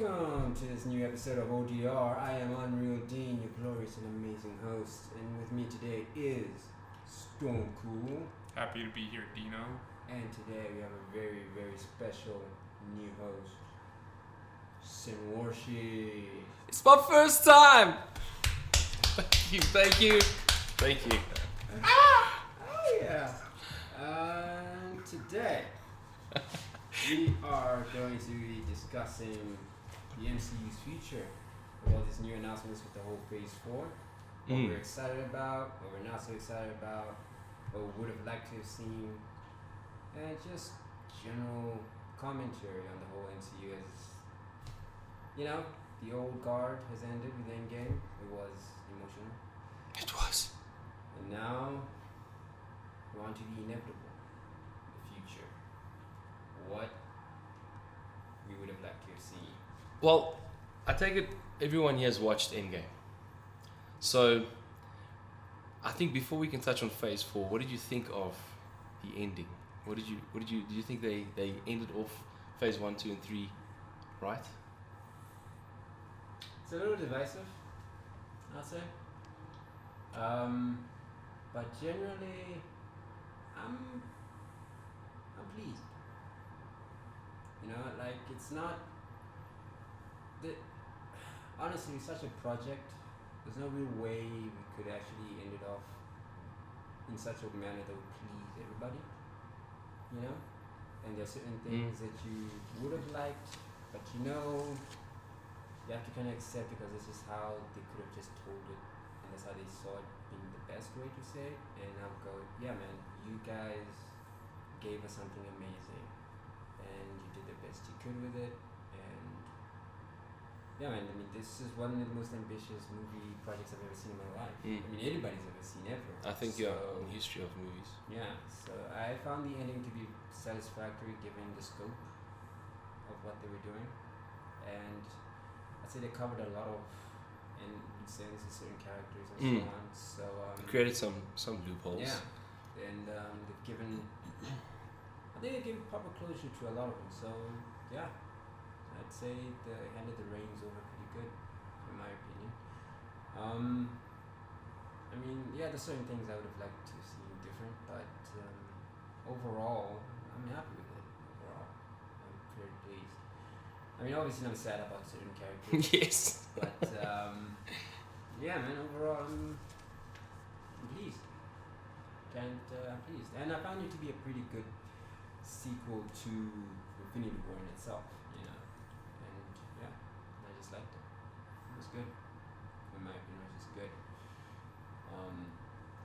Welcome to this new episode of ODR. I am Unreal Dean, your glorious and amazing host, and with me today is Stone Cool. Happy to be here, Dino. And today we have a very, very special new host, Sinwarshi. It's my first time! Thank you. Oh yeah. And today we are going to be discussing the MCU's future with all these new announcements with the whole Phase 4. What we're excited about, what we're not so excited about, what we would have liked to have seen, and just general commentary on the whole MCU as, you know, the old guard has ended with Endgame. It was emotional. It was. And now we're on to the inevitable, the future. What we would have liked to have seen. Well, I take it everyone here has watched Endgame. So, I think before we can touch on Phase 4, what did you think of the ending? Do you think they ended off Phase 1, 2 and 3 right? It's a little divisive, I'd say. But generally, I'm pleased. You know, like it's not honestly such a project. There's no real way we could actually end it off in such a manner that would please everybody. You know, and there's certain things that you would have liked, but you know, you have to kind of accept because this is how they could have just told it, and that's how they saw it being the best way to say it. And I'll go, yeah, man, you guys gave us something amazing, and you did the best you could with it. And yeah, man, I mean, this is one of the most ambitious movie projects I've ever seen in my life. I mean, anybody's ever seen ever. I think in the history of movies. Yeah, so I found the ending to be satisfactory given the scope of what they were doing, and I'd say they covered a lot of sense of certain characters and so on. So it created some loopholes. Yeah, and they've given, I think they gave proper closure to a lot of them. So yeah, I'd say they handed the reins over pretty good, in my opinion. I mean, yeah, there's certain things I would have liked to see different, but overall, I'm happy with it. Overall, I'm very pleased. I mean, obviously, I'm sad about certain characters. Yes. But yeah, man, overall, I'm pleased. I'm pleased, and I found it to be a pretty good sequel to Infinity War in itself. You know, and yeah, I just liked it. It was good. In my opinion, it was just good.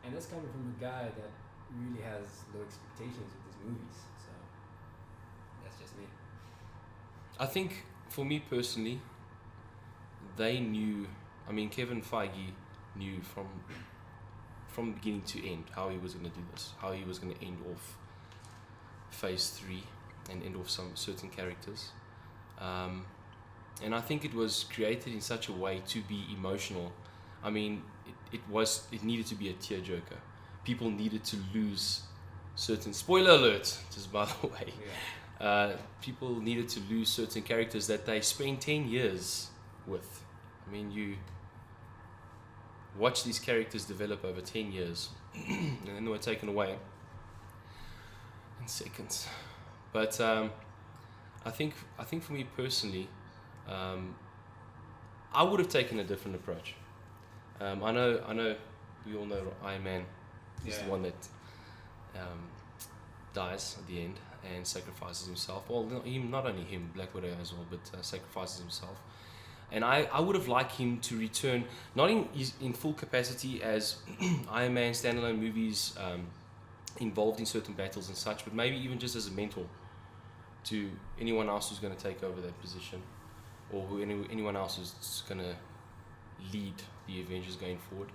And that's coming from a guy that really has low expectations with his movies. So that's just me. I think for me personally, they knew. I mean, Kevin Feige knew from beginning to end how he was going to do this, how he was going to end off Phase 3 and end off some certain characters. And I think it was created in such a way to be emotional. I mean, it needed to be a tearjerker. People needed to lose certain, spoiler alert, just by the way. Yeah. People needed to lose certain characters that they spent 10 years with. I mean, you watch these characters develop over 10 years and then they were taken away in seconds. But I think for me personally, I would have taken a different approach. I know we all know Iron Man is the one that dies at the end and sacrifices himself. Well, not only him, Black Widow as well, but sacrifices himself. And I would have liked him to return, not in full capacity as Iron Man standalone movies, involved in certain battles and such, but maybe even just as a mentor to anyone else who's going to take over that position, or anyone else who's going to lead the Avengers going forward.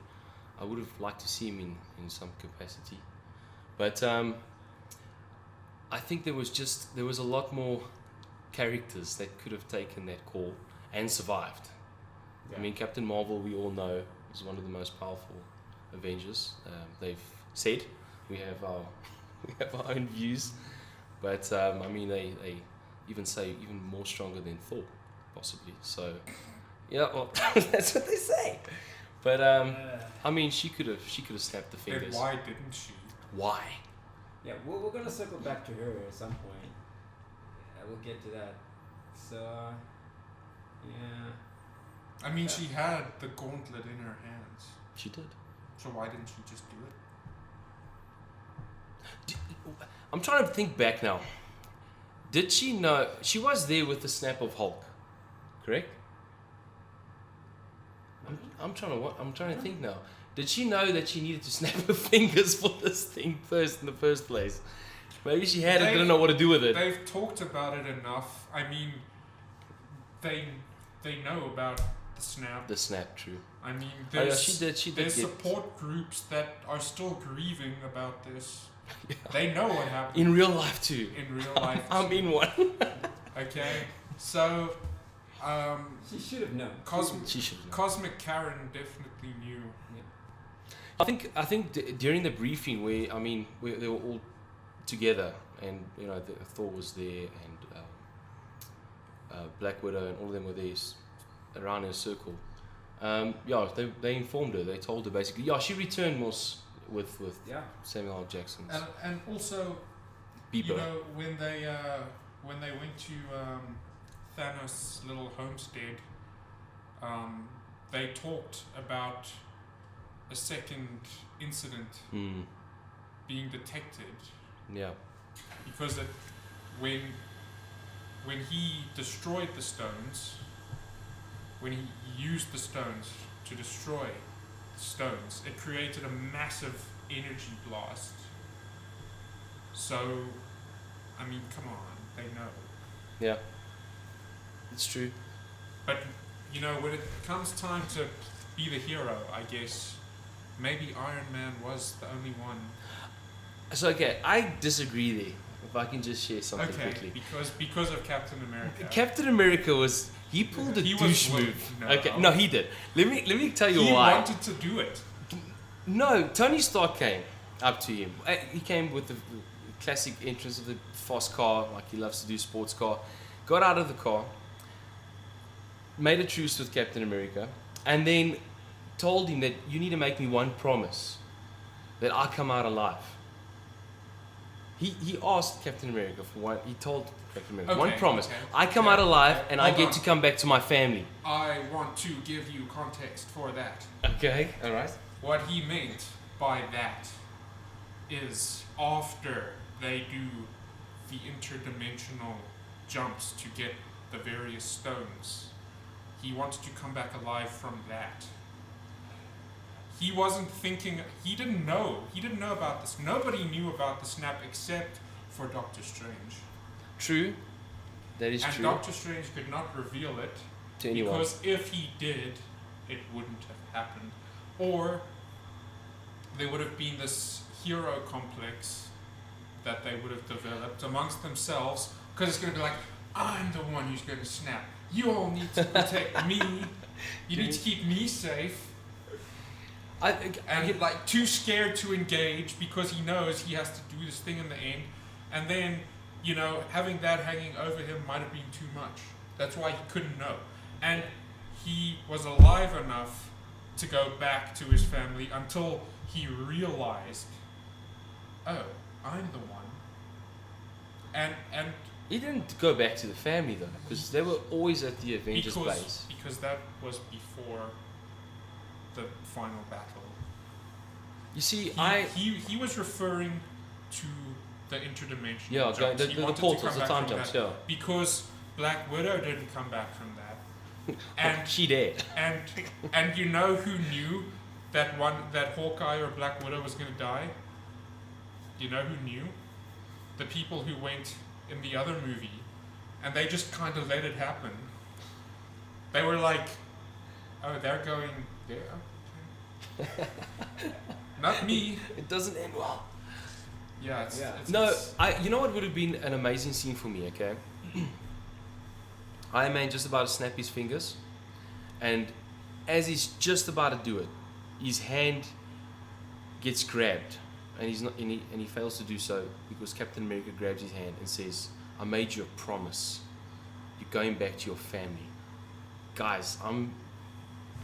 I would have liked to see him in some capacity. But I think there was a lot more characters that could have taken that call and survived. Yeah. I mean, Captain Marvel, we all know, is one of the most powerful Avengers. They've said we have our own views, but I mean, they even say even more stronger than Thor. possibly. So, yeah, well, that's what they say. But I mean, she could have snapped the Then fingers. why didn't she? Why? Yeah, we're gonna circle back to her at some point. We'll get to that. So, yeah. I mean, she had the gauntlet in her hands. She did. So why didn't she just do it? I'm trying to think back now. Did she know she was there with the snap of Hulk? Correct. I'm trying to think now. Did she know that she needed to snap her fingers for this thing first in the first place? Maybe she had it, didn't know what to do with it. They've talked about it enough. I mean, they know about the snap. The snap, true. I mean, Oh, yeah, there's, she did there's get- support groups that are still grieving about this. Yeah. They know what happened. In real life too. In real life. I'm in one. Okay, so she should have known. She should have known. Cosmic Karen definitely knew. I think during the briefing where they were all together and Thor was there and Black Widow and all of them were there around in a circle. They informed her. They told her basically. Yeah, she returned with Samuel L. Jackson. And also, Bieber. you know, when they went to Thanos' little homestead, they talked about a second incident being detected. Yeah. Because when he destroyed the stones, when he used the stones to destroy stones, it created a massive energy blast. So, I mean, come on, they know. Yeah. It's true. But, you know, when it comes time to be the hero, I guess, maybe Iron Man was the only one. So, okay, I disagree there. If I can just share something quickly. Because of Captain America. Captain America he pulled a douche move. No, he did. Let me tell you why. He wanted to do it. No, Tony Stark came up to him. He came with the classic entrance of the fast car, like he loves to do, sports car. Got out of the car, made a truce with Captain America, and then told him that you need to make me one promise, that I come out alive. He asked Captain America for one. He told Captain America one promise: I come out alive, and I get to come back to my family. I want to give you context for that. Okay, all right. What he meant by that is after they do the interdimensional jumps to get the various stones, he wanted to come back alive from that. He wasn't thinking, he didn't know about this. Nobody knew about the snap except for Doctor Strange. True. That is true. And Doctor Strange could not reveal it to anyone. Because if he did, it wouldn't have happened. Or there would have been this hero complex that they would have developed amongst themselves, because it's going to be like, I'm the one who's going to snap. You all need to protect me. You need to keep me safe. And like too scared to engage because he knows he has to do this thing in the end. And then, you know, having that hanging over him might have been too much. That's why he couldn't know. And he was alive enough to go back to his family until he realized, oh, I'm the one. And he didn't go back to the family though, because they were always at the Avengers base. Because that was before the final battle. You see, he was referring to the interdimensional jumps. The portals, the time jumps, yeah. Because Black Widow didn't come back from that. And she did. And you know who knew that Hawkeye or Black Widow was gonna die? You know who knew? The people who went in the other movie, and they just kind of let it happen. They were like, oh, they're going there? Okay. Not me. It doesn't end well. Yeah, you know what would have been an amazing scene for me, okay? Iron Man just about to snap his fingers, and as he's just about to do it, his hand gets grabbed, and he fails to do so because Captain America grabs his hand and says, I made you a promise. You're going back to your family. guys,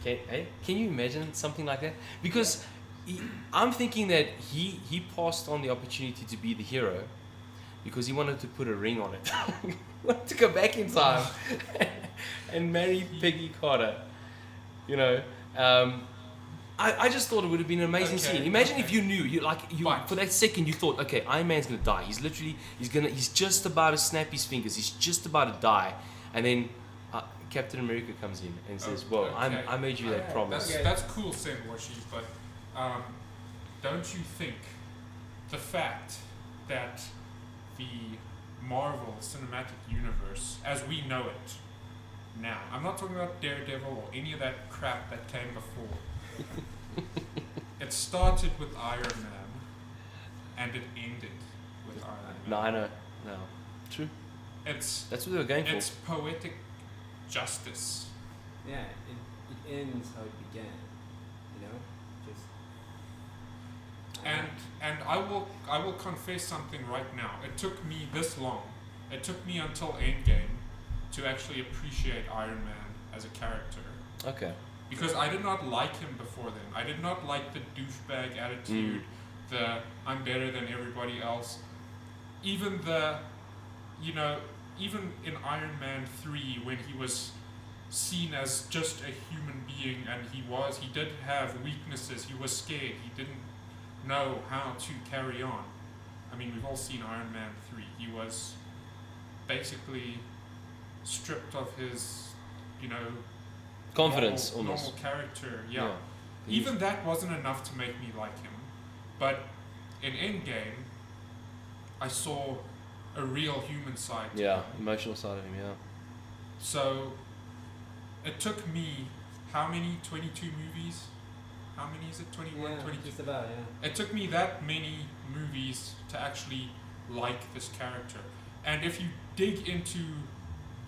can you imagine something like that? Because I'm thinking that he passed on the opportunity to be the hero because he wanted to put a ring on it. He wanted to go back in time and marry Peggy Carter. You know, I just thought it would have been an amazing scene. Imagine if you knew, for that second you thought, okay, Iron Man's gonna die. He's just about to snap his fingers. He's just about to die, and then Captain America comes in and says, "Well, Okay. I made you that promise." That's cool, Senwashi, but don't you think the fact that the Marvel Cinematic Universe, as we know it now, I'm not talking about Daredevil or any of that crap that came before. It started with Iron Man, and it ended with Iron Man. No, I know. No, true. That's what they were going for. It's poetic justice. Yeah, it ends how it began. You know, just. And I will confess something right now. It took me this long. It took me until Endgame to actually appreciate Iron Man as a character. Okay. Because I did not like him before then. I did not like the douchebag attitude, the I'm better than everybody else. Even even in Iron Man 3 when he was seen as just a human being and he did have weaknesses, he was scared, he didn't know how to carry on. I mean, we've all seen Iron Man 3. He was basically stripped of his, confidence, normal character. Yeah. Even that wasn't enough to make me like him. But in Endgame, I saw a real human side to him. Emotional side of him, yeah. So it took me how many 22 movies? How many is it? 21, 22? Just about, yeah. It took me that many movies to actually like this character. And if you dig into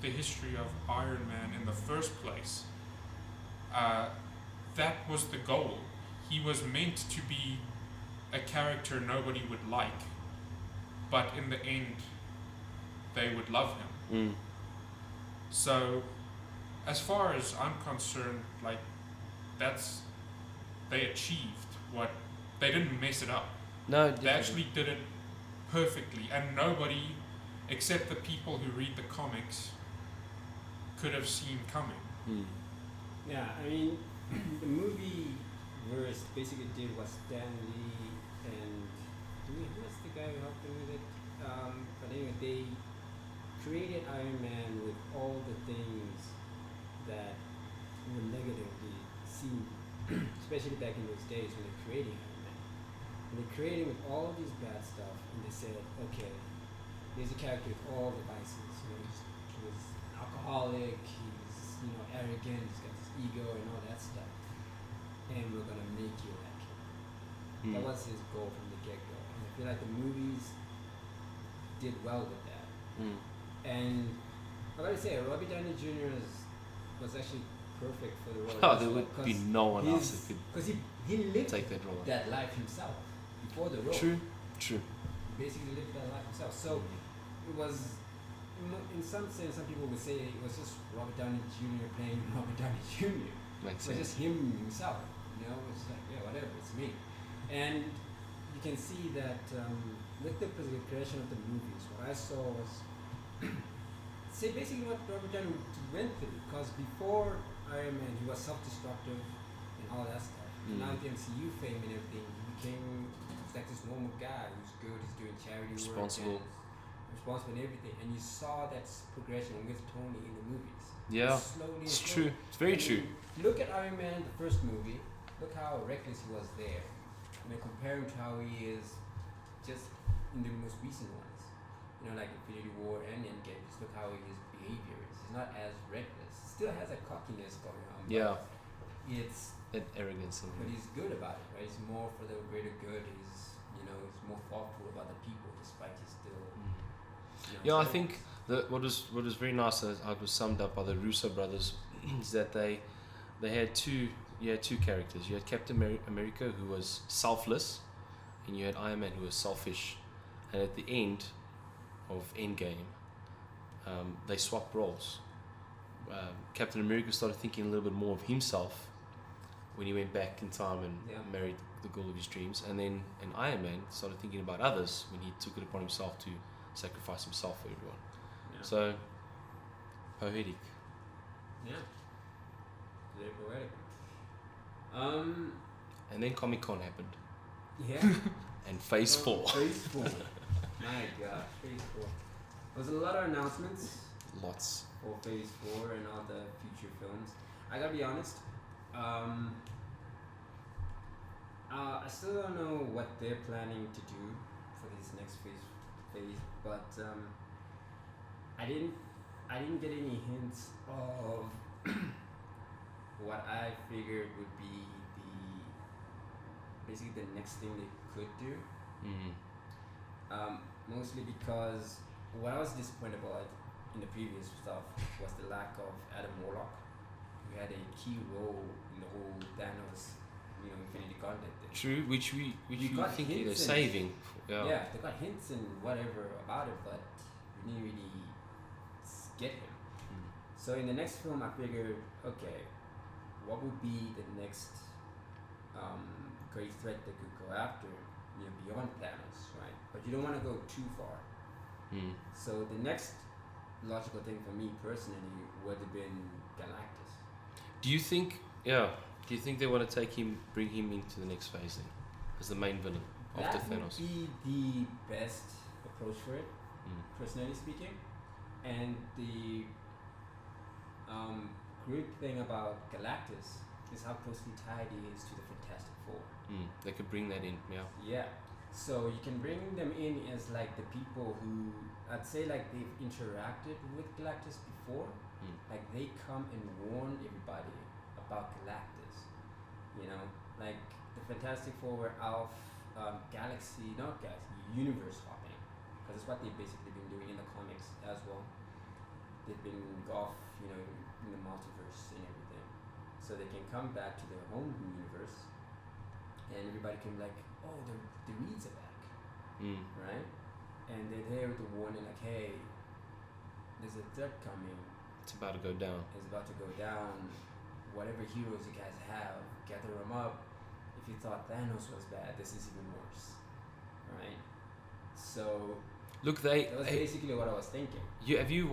the history of Iron Man in the first place, that was the goal. He was meant to be a character nobody would like, but in the end, they would love him. So, as far as I'm concerned, they achieved what, they didn't mess it up. No, they actually did it perfectly, and nobody, except the people who read the comics, could have seen coming. Yeah, I mean, the movie verse basically did what Stan Lee and who was the guy who helped them with it? But anyway, they created Iron Man with all the things that were negatively seen, especially back in those days when they're creating Iron Man. And they created with all of these bad stuff, and they said, okay, here's a character with all the vices. He was an alcoholic, he's arrogant, he's got this ego and all that stuff. And we're gonna make you like him. That was his goal from the get-go. And I feel like the movies did well with that. And I gotta say, Robert Downey Jr. was actually perfect for the role. There would be no one else that could because he lived take that role. That life himself before the role. True. He basically lived that life himself. So it was, in some sense, some people would say it was just Robert Downey Jr. playing Robert Downey Jr. Makes It was sense. just him himself. It's like, yeah, whatever, it's me. And you can see that with the creation of the movies, what I saw was say basically what Robert Downey went through. Because before Iron Man, he was self-destructive and all that stuff. Now with the MCU fame and everything, he became like this normal guy who's good, he's doing charity Responsible. work. Responsible and everything. And you saw that progression with Tony in the movies. Yeah, Slowly it's slowly. true. It's very true. Look at Iron Man, the first movie. Look how reckless he was there. And then compare him to how he is just in the most recent ones. Like Infinity War and Endgame. Just look how his behavior is. He's not as reckless. Still has a cockiness going on. Yeah. It's That arrogance in but him. he's good about it, right? He's more for the greater good. He's he's more thoughtful about the people, despite he's still. Yeah, I think that what was very nice, how it was summed up by the Russo brothers, is that they had two characters. You had Captain America, who was selfless, and you had Iron Man, who was selfish. And at the end of Endgame, they swapped roles. Captain America started thinking a little bit more of himself when he went back in time and married the girl of his dreams, and then Iron Man started thinking about others when he took it upon himself to sacrifice himself for everyone. Yeah. So poetic. Yeah. Very poetic. And then Comic-Con happened. Yeah. And Phase 4. Phase 4. My God, Phase 4. There was a lot of announcements Lots. for Phase 4 and all the future films. I gotta be honest, I still don't know what they're planning to do for this next phase, but I didn't get any hints of what I figured would be basically the next thing they could do. Mostly because what I was disappointed about in the previous stuff was the lack of Adam Warlock, who had a key role in the whole Thanos, Infinity Gauntlet thing. True, which you think they're hints saving. Yeah, they got hints and whatever about it, but we didn't really get him. So in the next film, I figured, okay, what would be the next great threat they could go after, beyond Thanos, right? But you don't want to go too far. So the next logical thing for me personally would have been Galactus. Do you think they want to bring him into the next phase then, as the main villain after Thanos? That would be the best approach for it, personally speaking. And the great thing about Galactus is how closely tied he is to the Fantastic Four. They could bring that in, Yeah. So you can bring them in as like the people who I'd say like they've interacted with Galactus before. Like they come and warn everybody about Galactus. Like the Fantastic Four were out universe hopping, because it's what they've basically been doing in the comics as well. They've been off, in the multiverse and everything, so they can come back to their home universe, and everybody can be like, oh, the Reeds are back, right? And they're there with the warning, like, hey, there's a threat coming. It's about to go down. It's about to go down. Whatever heroes you guys have, gather them up. If you thought Thanos was bad, this is even worse, right? So, look, that was basically what I was thinking. Have you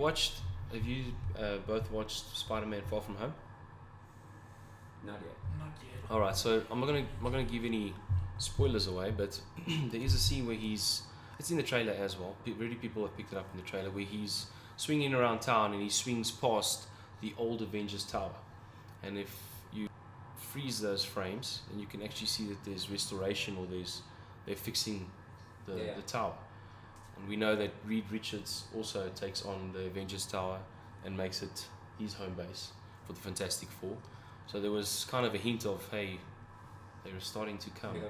both watched Spider-Man: Far From Home? Not yet. All right, so I'm not gonna give any spoilers away, but there is a scene where it's in the trailer as well. Already people have picked it up in the trailer, where he's swinging around town and he swings past the old Avengers Tower, and if you freeze those frames, and you can actually see that there's restoration, or they're fixing the tower. And we know that Reed Richards also takes on the Avengers Tower and makes it his home base for the Fantastic Four. So there was kind of a hint of, hey, they were starting to come,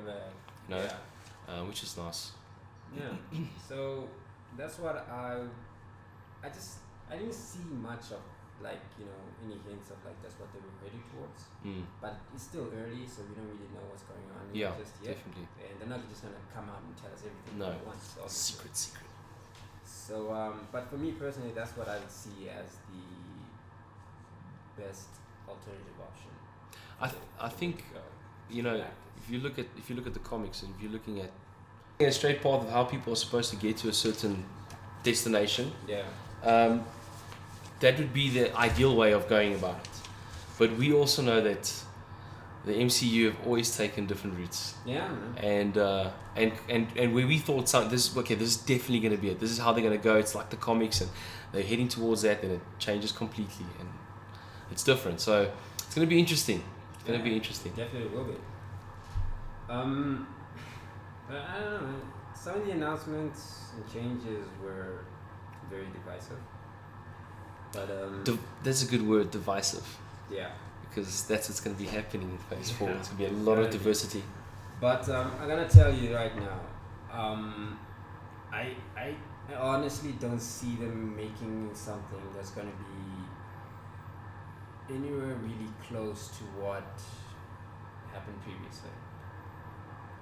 which is nice. Yeah. So that's what I didn't see much of, like, any hints of like that's what they were heading towards. But it's still early, so we don't really know what's going on just yet. Definitely. And they're not just gonna come out and tell us everything at once. Obviously. Secret. So, but for me personally, that's what I would see as the best alternative option. I think if you look at the comics, and if you're looking at a straight path of how people are supposed to get to a certain destination, that would be the ideal way of going about it. But we also know that the MCU have always taken different routes. Yeah. And where we thought this is definitely going to be it. This is how they're going to go. It's like the comics, and they're heading towards that, and it changes completely, and it's different. So it's going to be interesting. Definitely will be. But I don't know. Some of the announcements and changes were very divisive. But that's a good word, divisive. Yeah. Because that's what's going to be happening in Phase 4. It's going to be a lot of diversity. But I'm going to tell you right now, I honestly don't see them making something that's going to be anywhere really close to what happened previously.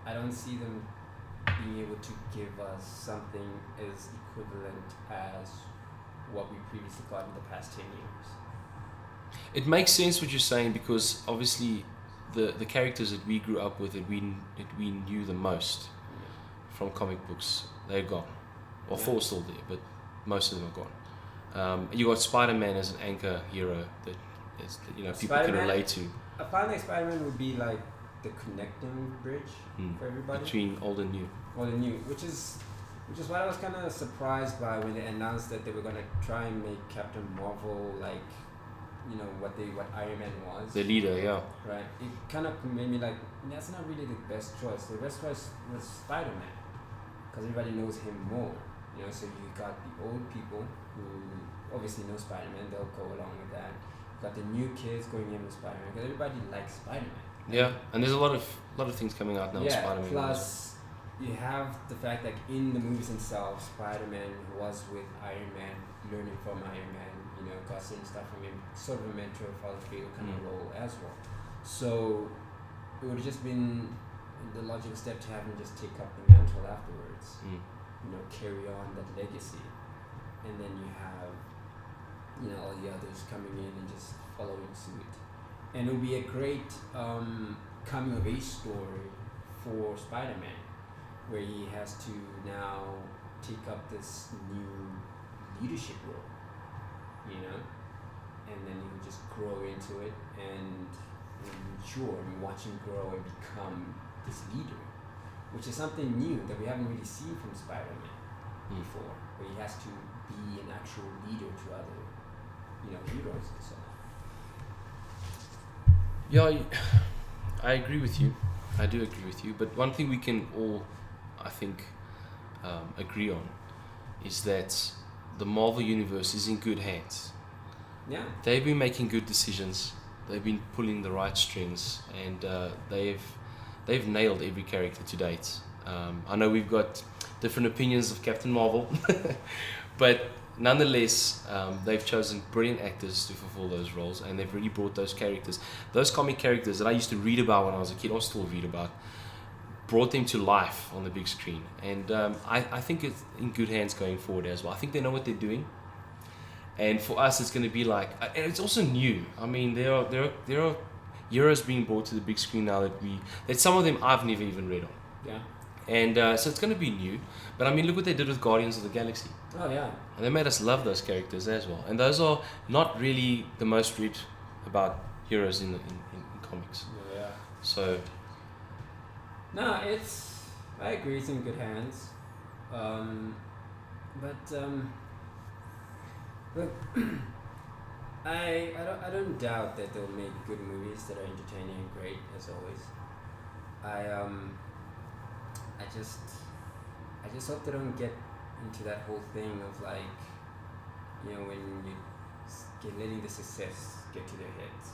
I don't see them being able to give us something as equivalent as what we previously got in the past 10 years. It makes sense what you're saying, because obviously the characters that we grew up with, that we knew the most from comic books, they're gone. Well, Yeah. Thor's still there, but most of them are gone. You got Spider-Man as an anchor hero that is, people can Spider-Man- relate to. I find like Spider-Man would be like the connecting bridge for everybody. Between old and new. Or the new, which is what I was kind of surprised by when they announced that they were gonna try and make Captain Marvel like, what Iron Man was. The leader, yeah. Right. It kind of made me like, that's not really the best choice. The best choice was Spider-Man, because everybody knows him more. So you got the old people who obviously know Spider-Man; they'll go along with that. You got the new kids going in with Spider-Man, because everybody likes Spider-Man. Yeah, and there's a lot of things coming out now with Yeah. Spider-Man. Plus, you have the fact that in the movies themselves, Spider-Man was with Iron Man, learning from Iron Man. Got certain stuff from him, sort of a mentor, father figure kind of role as well. So it would have just been the logical step to have him just take up the mantle afterwards. Carry on that legacy, and then you have all the others coming in and just following suit. And it would be a great coming of age story for Spider-Man, where he has to now take up this new leadership role, and then he would just grow into it and mature, and watch him grow and become this leader, which is something new that we haven't really seen from Spider-Man before, where he has to be an actual leader to other, heroes and so on. Yeah, I agree with you. I do agree with you. But one thing we can all, I think, agree on is that the Marvel Universe is in good hands. Yeah. They've been making good decisions. They've been pulling the right strings, and they've nailed every character to date. I know we've got different opinions of Captain Marvel, but nonetheless, they've chosen brilliant actors to fulfill those roles, and they've really brought those characters, those comic characters that I used to read about when I was a kid, or still read about, brought them to life on the big screen. And I think it's in good hands going forward as well. I think they know what they're doing. And for us, it's going to be like, and it's also new. I mean, there are heroes being brought to the big screen now that some of them I've never even read on. Yeah. And so it's going to be new. But I mean, look what they did with Guardians of the Galaxy. Oh yeah. And they made us love those characters as well. And those are not really the most read about heroes in comics. Yeah. So. No, I agree, it's in good hands. Look, I don't doubt that they'll make good movies that are entertaining and great as always. I just hope they don't get into that whole thing of like, when you letting the success get to their heads.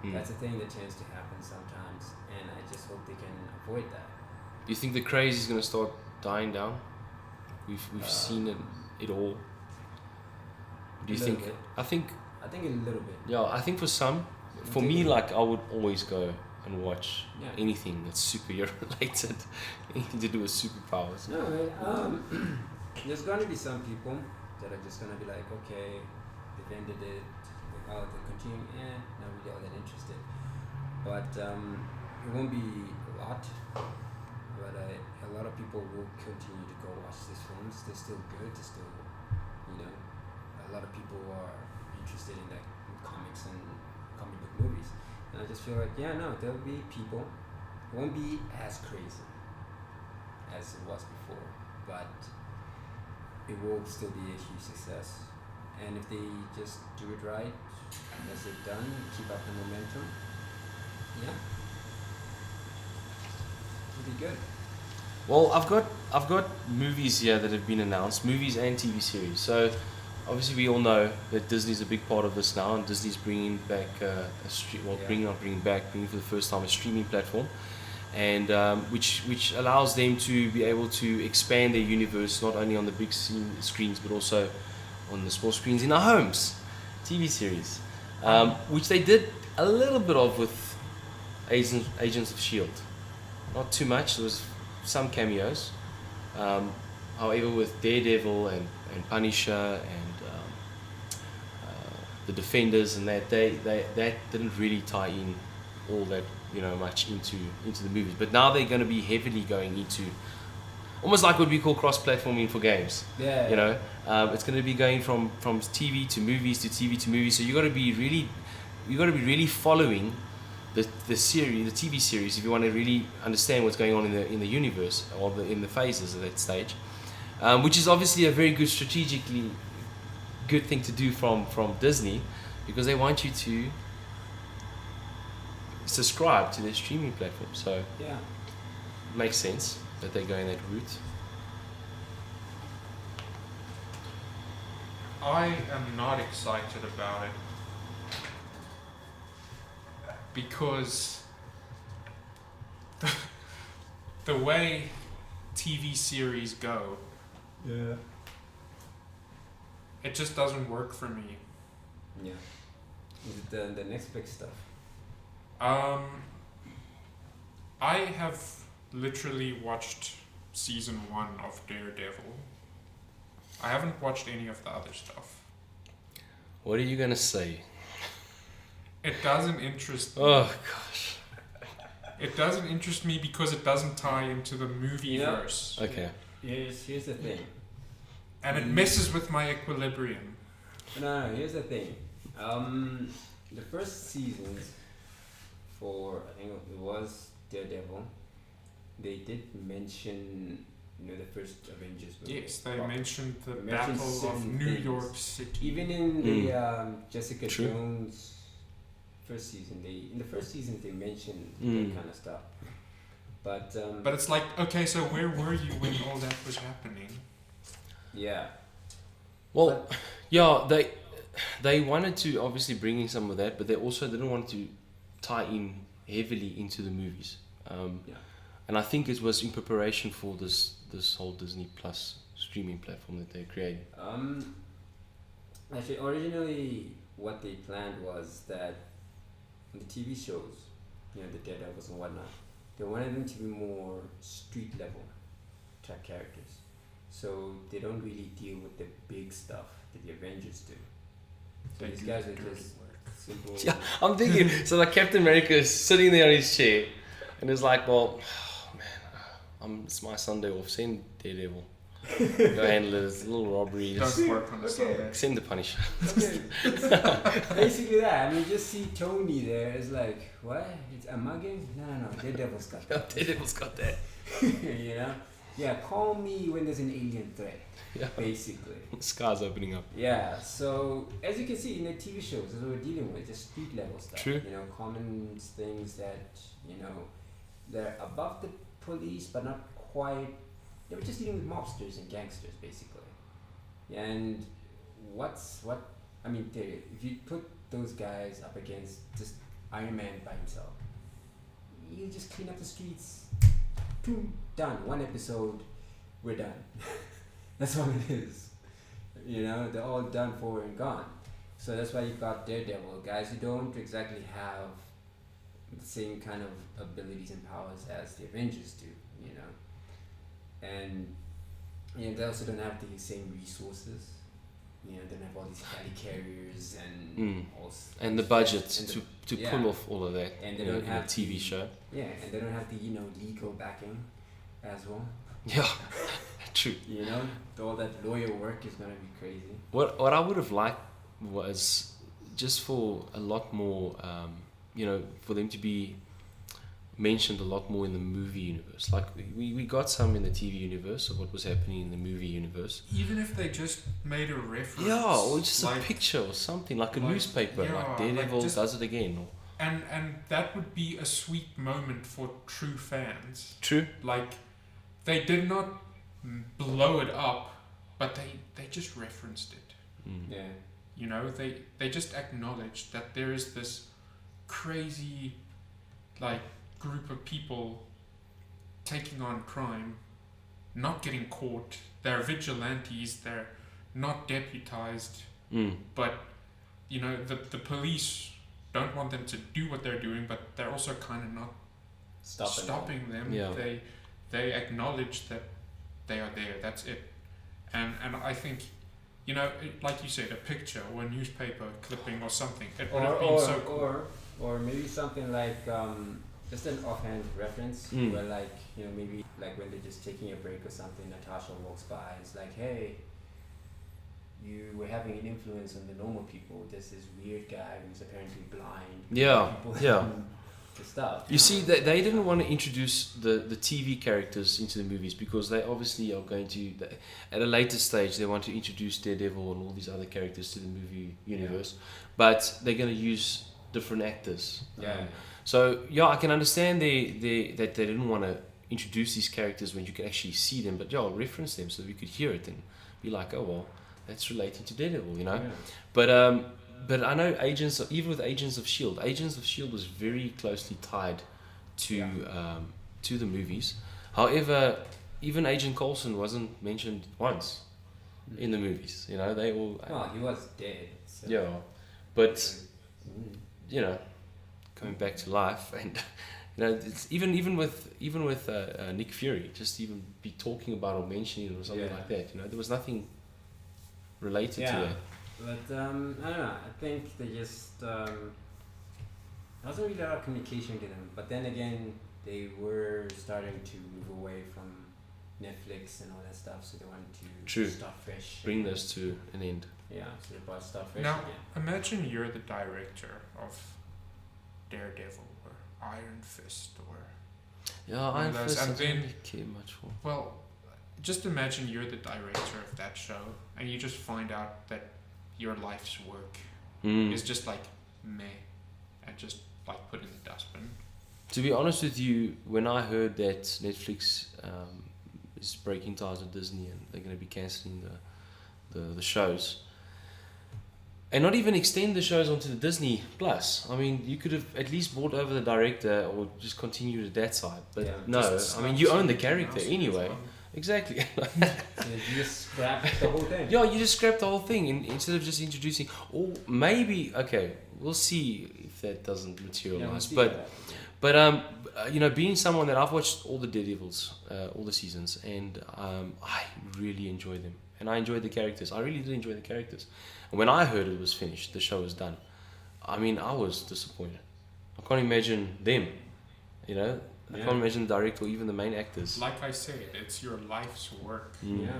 That's a thing that tends to happen sometimes, and I just hope they can avoid that. Do you think the craze is going to start dying down? We've seen it all. Do you think? Bit. I think a little bit. Yeah, I think for me, like I would always go and watch Yeah. anything that's superhero related, anything to do with superpowers. No, there's gonna be some people that are just gonna be like, okay, they've ended it, they're continuing, not really all that interested. But it won't be a lot. But a lot of people will continue to go watch these films. They're still good. They're still, a lot of people are interested in comics and comic book movies. And I just feel like, there'll be people. It won't be as crazy as it was before, but it will still be a huge success. And if they just do it right, as they've done, keep up the momentum, it'll be good. Well, I've got movies here that have been announced, movies and TV series. So obviously we all know that Disney's a big part of this now, and Disney's bringing back bringing for the first time a streaming platform, and which allows them to be able to expand their universe not only on the big screens but also on the small screens in our homes. TV series, which they did a little bit of with Agents of S.H.I.E.L.D. Not too much. There was some cameos. However, with Daredevil and Punisher and the Defenders and that didn't really tie in all that much into the movies. But now they're going to be heavily going into almost like what we call cross-platforming for games. Yeah. It's going to be going from TV to movies to TV to movies. So you got to be really following the TV series if you want to really understand what's going on in the universe or in the phases of that stage, which is obviously a very good strategically good thing to do from Disney, because they want you to subscribe to their streaming platform. So Yeah. it makes sense that they're going that route. I am not excited about it because the way TV series go, Yeah. it just doesn't work for me. Yeah. Is it the next big stuff? I have literally watched season 1 of Daredevil. I haven't watched any of the other stuff. What are you gonna say? It doesn't interest me. Oh gosh. It doesn't interest me because it doesn't tie into the movie verse. Okay. Here's the thing. And it messes with my equilibrium. No, here's the thing. The first seasons for, I think it was Daredevil, they did mention, the first Avengers movie. Yes, they Well, mentioned the they mentioned Battle of certain New things. York City. Even in the Jessica True. Jones first season, in the first season they mentioned Mm. that kind of stuff. But But it's like, okay, so where were you when all that was happening? yeah. Well, yeah, they wanted to obviously bring in some of that, but they also didn't want to tie in heavily into the movies. Yeah. And I think it was in preparation for this whole Disney Plus streaming platform that they created. Actually, originally what they planned was that the TV shows, the Daredevils and whatnot, they wanted them to be more street level type characters. So they don't really deal with the big stuff that the Avengers do. So these guys are just simple. Yeah, I'm thinking, so like Captain America is sitting there on his chair, and it's like, well, man, it's my Sunday off. Send Daredevil. Go handle it. It's a little robbery. Just Don't work on the Okay. Sunday. send the Punisher. Okay. Basically that. I mean, just see Tony there. It's like, what? It's a mugging? No. Daredevil's got that. Daredevil's got that. Yeah, call me when there's an alien threat. Yeah. Basically. The sky's opening up. Yeah, so as you can see in the TV shows, as we're dealing with, just street level stuff. True. Common things that, they're above the police, but not quite. They were just dealing with mobsters and gangsters, basically. And if you put those guys up against just Iron Man by himself, you just clean up the streets. Boom, done. One episode, we're done. That's all it is. They're all done for and gone. So that's why you got Daredevil, guys who don't exactly have the same kind of abilities and powers as the Avengers do, And they also don't have the same resources. They don't have all these heli carriers and And the budget and to yeah. pull off all of that And they in don't a have TV the- show. Yeah, and they don't have the legal backing as well. Yeah, true. All that lawyer work is gonna be crazy. What I would have liked was just for a lot more, for them to be mentioned a lot more in the movie universe. Like we got some in the TV universe of what was happening in the movie universe. Even if they just made a reference. Yeah, or just like, a picture or something, like a like- newspaper, yeah, like like Daredevil just- does it again. Or, And that would be a sweet moment for true fans. true. Like, they did not blow it up, but they just referenced it. Mm. Yeah. They just acknowledged that there is this crazy, group of people taking on crime, not getting caught. They're vigilantes. They're not deputized, Mm. but the police don't want them to do what they're doing, but they're also kind of not stopping them. Yeah. They acknowledge that they are there. That's it. And I think you know, like you said, a picture or a newspaper clipping or something. It would have been so cool. Or maybe something like just an offhand reference where like, you know, maybe like when they're just taking a break or something, Natasha walks by, it's like, hey, you were having an influence on the normal people. There's this weird guy who's apparently blind. Yeah, yeah. The stuff. You see, they didn't want to introduce the TV characters into the movies because they obviously are going to, at a later stage, they want to introduce Daredevil and all these other characters to the movie universe, but they're going to use different actors. Yeah. So yeah, I can understand that they didn't want to introduce these characters when you can actually see them, but yeah, reference them so we could hear it and be like, oh well, that's relating to Daredevil, you know. Yeah. But I know even with Agents of S.H.I.E.L.D., Agents of S.H.I.E.L.D. was very closely tied to the movies. However, even Agent Coulson wasn't mentioned once in the movies. You know, they all. Well, he was dead. So. Yeah, but you know, coming back to life, and you know, it's even with Nick Fury, just even be talking about or mentioning it or something like that. You know, there was nothing related to that. But I don't know. I think they just there wasn't really a lot of communication to them. But then again, they were starting to move away from Netflix and all that stuff, so they wanted to start fresh. Bring those to an end. Yeah, so they brought start fresh now, again. Imagine you're the director of Daredevil or Iron Fist or Iron Fist. And I don't really care much for. Well, just imagine you're the director of that show, and you just find out that your life's work is just like meh, and just like put in the dustbin. To be honest with you, when I heard that Netflix is breaking ties with Disney and they're going to be cancelling the shows, and not even extend the shows onto the Disney Plus. I mean, you could have at least brought over the director or just continued at that side. But no, I mean, you own the character anyway. Exactly. So you just scrap the whole thing. Yeah, you just scrap the whole thing instead of just introducing. Or maybe, okay, we'll see if that doesn't materialize. But you know, being someone that I've watched all the Daredevils, all the seasons, and I really enjoy them, and I enjoyed the characters. I really did enjoy the characters. And when I heard it was finished, the show was done, I mean, I was disappointed. I can't imagine them, you know. I can't imagine the director or even the main actors. Like I said, it's your life's work. Yeah.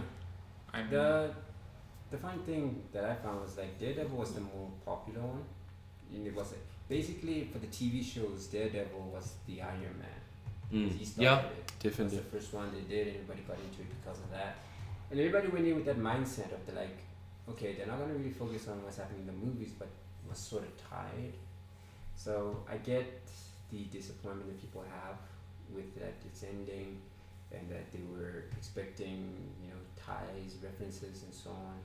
I mean, the fun thing that I found was like Daredevil was the more popular one. And it was basically for the TV shows, Daredevil was the Iron Man. He started it. Definitely. It was the first one they did, and everybody got into it because of that. And everybody went in with that mindset of okay, they're not going to really focus on what's happening in the movies, but was sort of tied. So I get the disappointment that people have with that it's ending, and that they were expecting, you know, ties, references, and so on.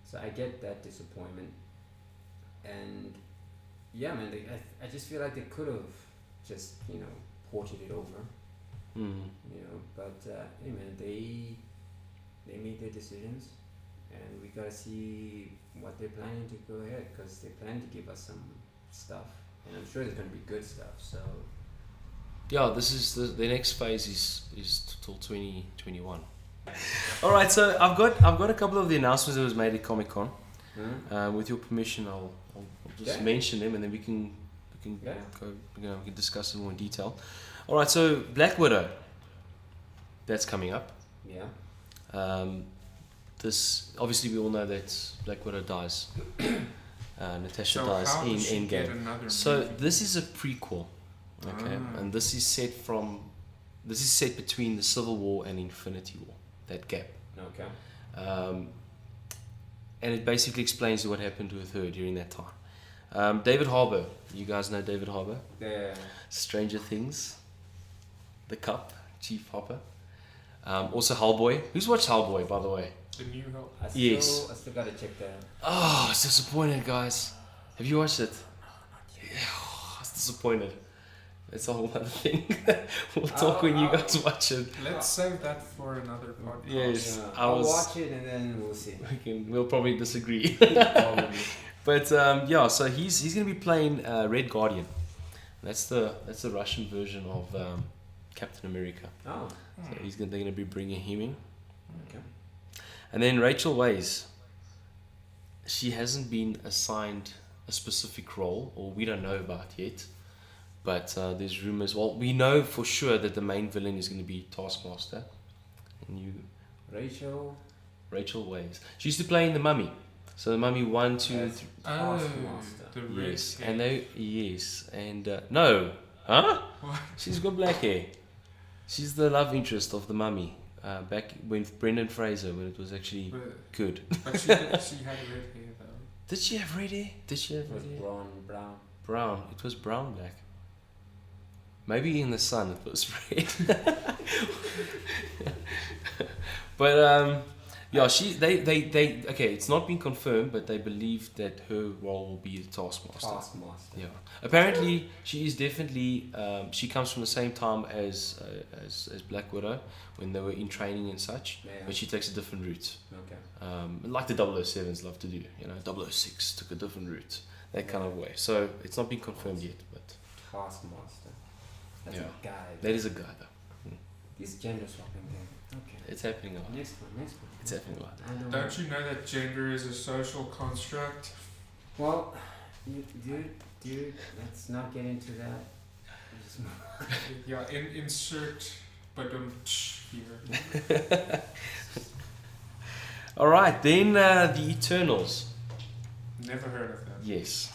So I get that disappointment, and yeah, man, I just feel like they could have just, you know, ported it over, you know. But hey, man, they made their decisions, and we gotta see what they're planning to go ahead, because they plan to give us some stuff, and I'm sure there's gonna be good stuff. So. Yeah, this is the next phase is till 2021. All right, so I've got a couple of the announcements that was made at Comic-Con. With your permission, I'll just mention them, and then we can go, you know, we can discuss them more in detail. All right, so Black Widow, that's coming up. Yeah. This obviously we all know that Black Widow dies. Natasha dies in Endgame. So this is a prequel. Okay, and this is set between the Civil War and Infinity War, that gap. Okay. And it basically explains what happened with her during that time. David Harbour, you guys know David Harbour? Yeah. Stranger Things, The Cup, Chief Hopper. Also Hellboy. Who's watched Hellboy, by the way? The new Hell. I still gotta check that out. Oh, I was disappointed, guys. Have you watched it? Yeah, I was disappointed. It's a whole other thing. We'll talk when you guys watch it. Let's save that for another podcast. Yes, yeah. I'll watch it and then we'll see. We'll probably disagree. Probably. But yeah, so he's gonna be playing Red Guardian. That's the Russian version of Captain America. Oh. So they're gonna be bringing him in. Okay. And then Rachel Weisz. she hasn't been assigned a specific role, or we don't know about yet. But there's rumors. Well, we know for sure that the main villain is going to be Taskmaster. And you, Rachel Weisz. She used to play in The Mummy. So The Mummy 1, 2, 3. Taskmaster. The red Yes, hair. and no, huh? What? She's got black hair. She's the love interest of The Mummy. Back with Brendan Fraser, when it was actually good. But she had red hair though. Did she have red hair? Did she have It was red hair? brown. Brown. It was brown black. Maybe in the sun it was red. But yeah, they okay. It's not been confirmed, but they believe that her role will be the Taskmaster. Yeah. Apparently, she is definitely. She comes from the same time as Black Widow when they were in training and such, Yeah. but she takes a different route. Okay. Like the 007s love to do. 006 took a different route, that kind of way. So it's not been confirmed yet, but Taskmaster. That's Yeah. a guy. that is a guy though. This gender swapping thing. Okay. It's happening a lot. Next one. It's happening a lot. I don't know. Don't you know that gender is a social construct? Well, dude, let's not get into that. Just Yeah, insert but here. All right, then the Eternals. Never heard of them. Yes.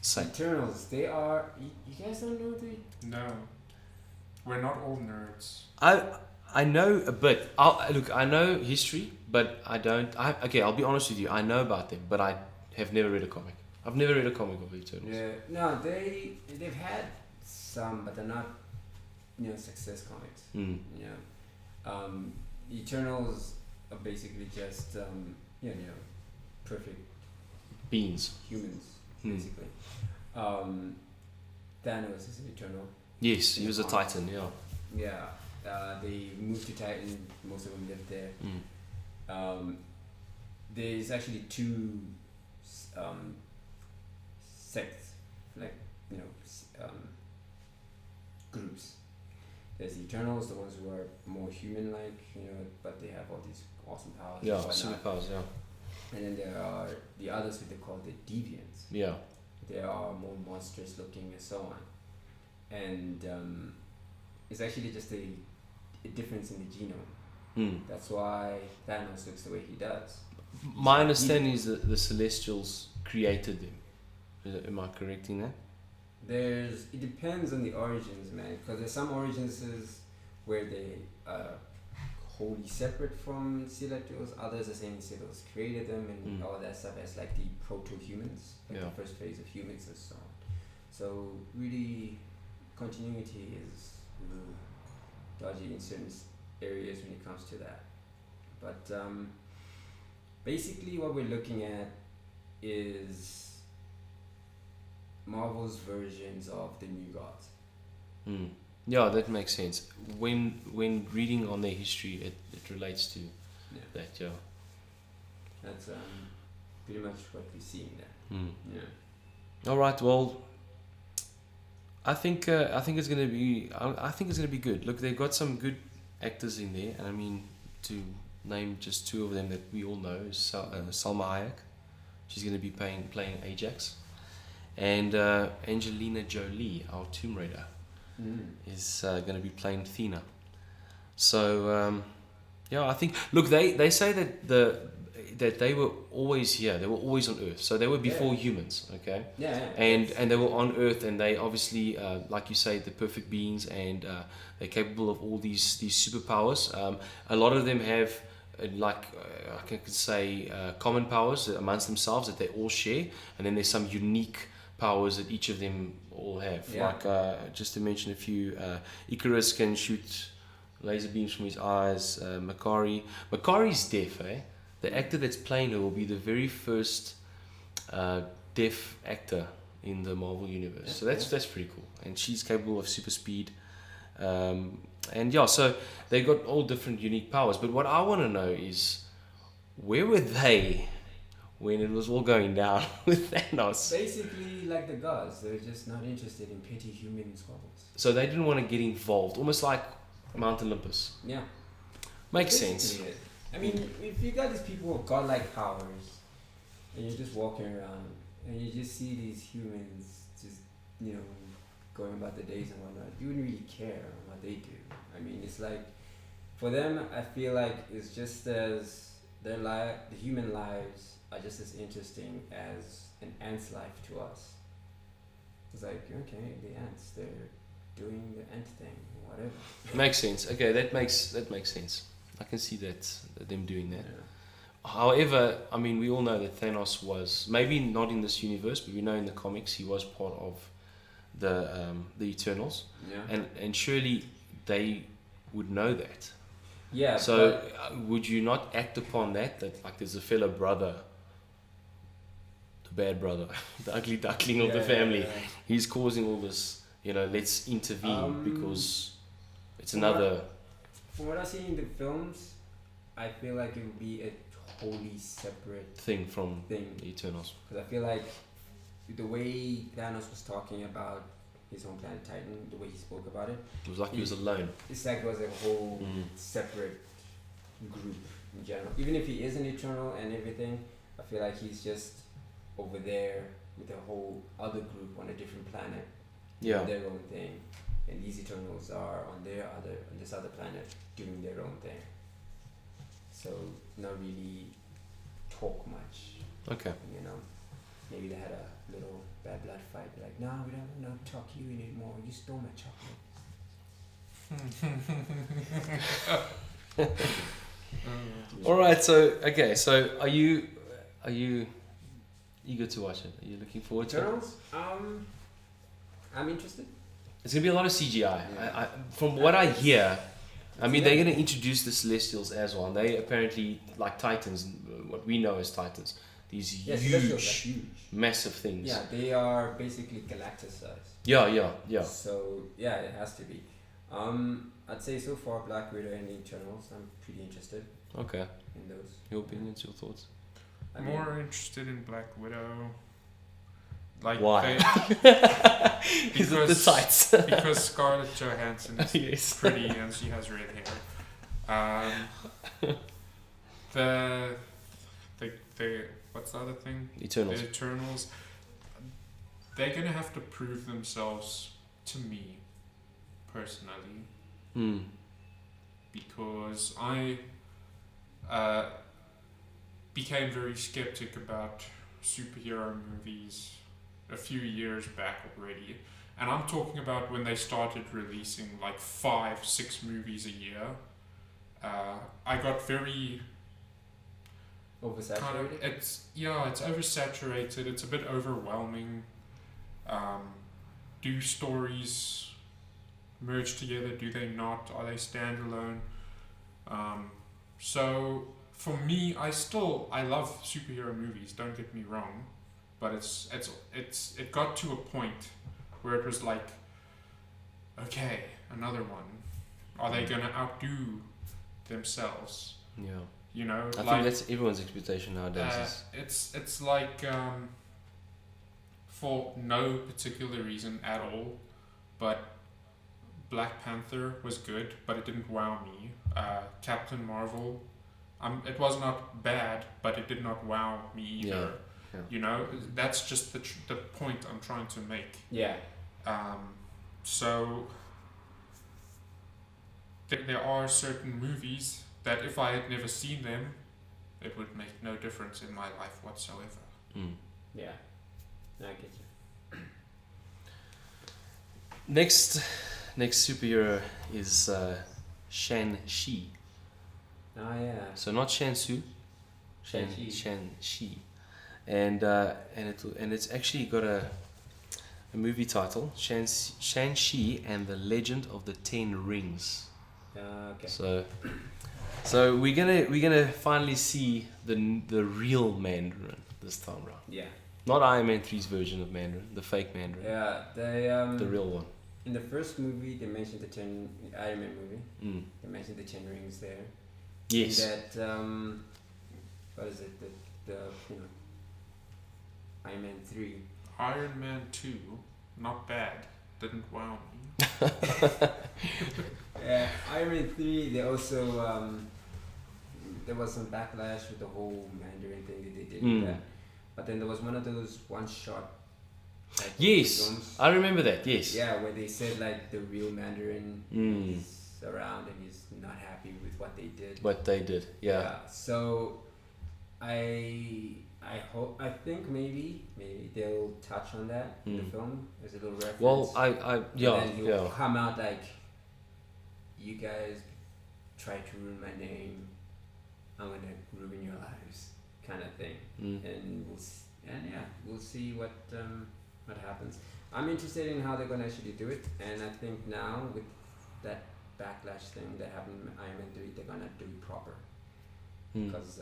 Same. Eternals. They are. You guys don't know the. No. We're not all nerds. I know a bit. I know history, but I don't. I'll be honest with you. I know about them, but I have never read a comic. I've never read a comic of the Eternals. Yeah. No, they've had some, but they're not. Success comics. Mm. Eternals are basically just perfect Beans. humans, Hmm. basically. Thanos is an Eternal. Yes, he was a Titan. Yeah. Yeah. They moved to Titan. Most of them lived there. Mm. There's actually two sects, like groups. There's the Eternals, the ones who are more human-like, but they have all these awesome powers. and Yeah. whatnot. Superpowers. Yeah. And then there are the others who they call the Deviants. Yeah. They are more monstrous looking and so on. And it's actually just a difference in the genome. Mm. That's why Thanos looks the way he does. My understanding is that the Celestials created them. Am I correct in that? It depends on the origins, man. Because there's some origins where they are wholly separate from Celestials. Others are saying Celestials created them and all that stuff as like the proto-humans, like Yeah. the first phase of humans and so on. So really, continuity is a little dodgy in certain areas when it comes to that. But basically, what we're looking at is Marvel's versions of the New Gods. Mm. Yeah, that makes sense. When reading on their history, it relates to that. Yeah. That's pretty much what we're seeing there. Mm. Yeah. All right. Well, I think it's gonna be. I think it's gonna be good. Look, they've got some good actors in there, and I mean, to name just two of them that we all know is Salma Hayek. She's gonna be playing Ajax, and Angelina Jolie, our Tomb Raider, is gonna be playing Thena. So yeah, I think. Look, they say that they were always here. They were always on Earth. So they were before humans. Okay. Yeah. And they were on Earth, and they obviously, like you say, the perfect beings, and they're capable of all these superpowers. A lot of them have, I can say, common powers amongst themselves that they all share, and then there's some unique powers that each of them all have. Yeah. Like just to mention a few, Icarus can shoot laser beams from his eyes. Makari's deaf, eh? The actor that's playing her will be the very first deaf actor in the Marvel universe. Yeah, So that's pretty cool. And she's capable of super speed. And yeah, so they got all different unique powers. But what I want to know is, where were they when it was all going down with Thanos? Basically, like the gods, they're just not interested in petty human squabbles. So they didn't want to get involved, almost like Mount Olympus. Yeah. Makes Basically sense. it. I mean, if you got these people with godlike powers, and you're just walking around, and you just see these humans just, you know, going about their days and whatnot. You wouldn't really care what they do. I mean, it's like, for them, I feel like it's just as the human lives are just as interesting as an ant's life to us. It's like, okay, the ants, they're doing the ant thing, whatever. Makes sense. Okay, that makes sense. I can see that them doing that. Yeah. However, I mean, we all know that Thanos was, maybe not in this universe, but we know in the comics he was part of the Eternals, Yeah. and surely they would know that. Yeah. So would you not act upon that like there's a fellow brother, the bad brother, the ugly duckling of the family? Yeah. He's causing all this. You know, let's intervene because it's from another From what I've seen in the films, I feel like it would be a wholly separate thing from thing. the Eternals. Because I feel like the way Thanos was talking about his own planet Titan, the way he spoke about it, It was like he was alone. it's like it was a whole separate group in general. Even if he is an Eternal and everything, I feel like he's just over there with a whole other group on a different planet, Yeah. doing their own thing, and these Eternals are on this other planet doing their own thing. So not really talk much, Okay. you know. Maybe they had a little bad blood fight. Like, no, we don't want to talk to you anymore. You stole my chocolate. All right. So are you eager to watch it? Are you looking forward to it? Eternals? I'm interested. It's gonna be a lot of CGI. Yeah. From what I hear, I mean, they're gonna introduce the Celestials as well. And they apparently like Titans, what we know as Titans. These Celestials are huge. massive things. Yeah, they are basically galactic size. Yeah. So yeah, it has to be. I'd say so far Black Widow and the Eternals. I'm pretty interested Okay. in those. Your opinions, your thoughts? I mean, More interested in Black Widow. Like Why? they- Is it the tights? because Scarlett Johansson is Yes. pretty and she has red hair. The what's the other thing? Eternals. The Eternals. They're gonna have to prove themselves to me, personally, because I became very skeptic about superhero movies a few years back already. And I'm talking about when they started releasing like 5-6 movies a year. I got very oversaturated. it's oversaturated. It's a bit overwhelming. Do stories merge together? Do they not? Are they standalone? So for me, I love superhero movies. Don't get me wrong, but it got to a point where it was like, okay, another one. Are they gonna outdo themselves? Yeah. You know, I think that's everyone's expectation nowadays. it's like for no particular reason at all, but Black Panther was good, but it didn't wow me. Captain Marvel, it was not bad, but it did not wow me either. Yeah. You know, that's just the point I'm trying to make. Yeah. So there are certain movies that if I had never seen them, it would make no difference in my life whatsoever. Yeah. I get you. Next superhero is Shang-Chi. Oh yeah. So not Shan-Su, Shang-Chi. Shang-Chi, and it's actually got a movie title, Shang-Chi and the Legend of the Ten Rings. Okay. So we're gonna finally see the real Mandarin this time around. Yeah. Not Iron Man 3's version of Mandarin, the fake Mandarin. Yeah. The real one. In the first movie, they mentioned the Iron Man movie. Mm. They mentioned the 10 rings there. Yes. That what is it? The Iron Man 3. Iron Man 2, not bad. Didn't wow me. Iron Man 3. They also there was some backlash with the whole Mandarin thing that they did with that. But then there was one of those one-shot type of Yes, films. I remember that. Yes. Yeah, where they said like the real Mandarin is around and he's not happy with what they did. What they did. Yeah. So I think maybe they'll touch on that in the film as a little reference. Well, yeah, And then he'll come out like, you guys try to ruin my name, I'm gonna ruin your lives, kind of thing. And we'll see what happens. I'm interested in how they're gonna actually do it, and I think now with that backlash thing that happened in Iron Man 3, they're gonna do it proper. Because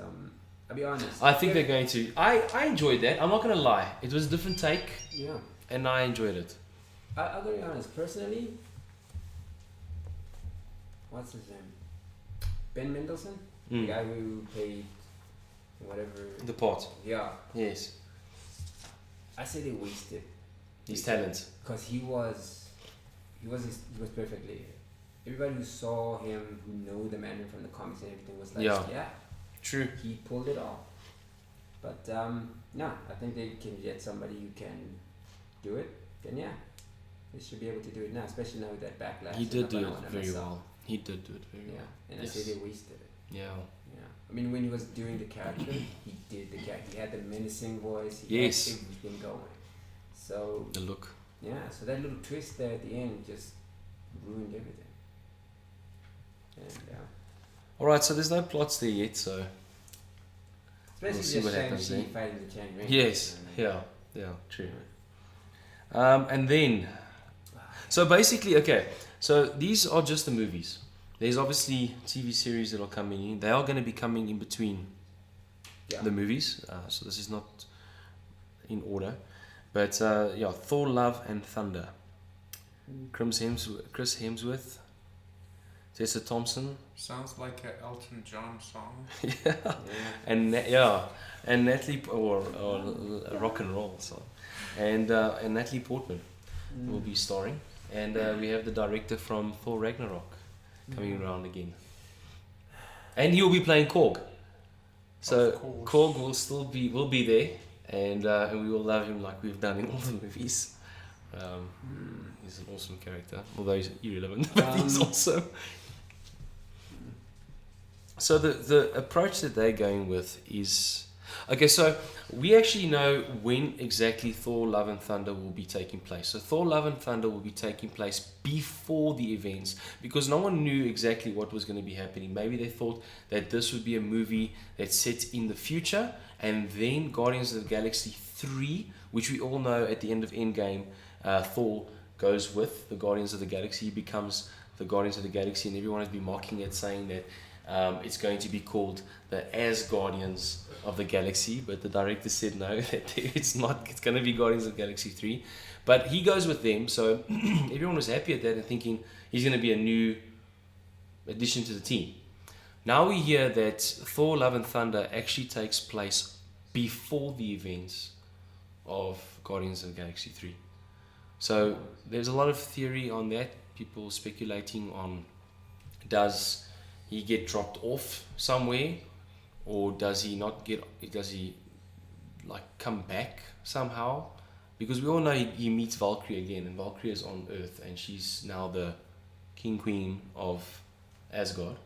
I'll be honest. I think they're going to. I enjoyed that. I'm not gonna lie. It was a different take. Yeah. And I enjoyed it. I'll be honest. Personally, what's his name? Ben Mendelsohn, the guy who played whatever. The part. Yeah. Yes. I say they wasted His talent. because he was perfectly. Everybody who saw him, who know the Mandarin from the comics and everything, was like, yeah, True. he pulled it off. But no, I think they can get somebody who can do it. Then yeah, they should be able to do it now, especially now with that backlash. He did do it very well. He did do it very well. And I say they wasted it. Yeah. I mean, when he was doing the character, he did the character. He had the menacing voice. He Yes. had everything going. So The look. yeah, so that little twist there at the end just ruined everything. And All right. So there's no plots there yet. So especially see what just happens Shang-Chi then. fighting the Chang Ring. yes. Yeah. True. And then, so basically, okay. So these are just the movies. There's obviously TV series that are coming in. They are going to be coming in between the movies. So this is not in order. But Thor: Love and Thunder. Chris Hemsworth, Tessa Thompson. Sounds like an Elton John song. And Natalie or rock and roll song, and Natalie Portman will be starring, and we have the director from Thor Ragnarok coming around again, and he will be playing Korg. So Korg will be there, and we will love him like we've done in all the movies. He's an awesome character, although he's irrelevant, but he's awesome. So the approach that they're going with is okay. So we actually know when exactly Thor: Love and Thunder will be taking place. So Thor: Love and Thunder will be taking place before the events because no one knew exactly what was going to be happening. Maybe they thought that this would be a movie that's set in the future, and then Guardians of the Galaxy 3, which we all know at the end of Endgame, Thor goes with the Guardians of the Galaxy. He becomes the Guardians of the Galaxy, and everyone has been mocking it, saying that it's going to be called the Asgardians of the Galaxy, but the director said no, that it's not. It's going to be Guardians of the Galaxy 3. But he goes with them, so everyone was happy at that and thinking he's going to be a new addition to the team. Now we hear that Thor: Love and Thunder actually takes place before the events of Guardians of the Galaxy 3. So there's a lot of theory on that, people speculating on, does he get dropped off somewhere, or does he like come back somehow? Because we all know he meets Valkyrie again, and Valkyrie is on Earth, and she's now the queen of Asgard.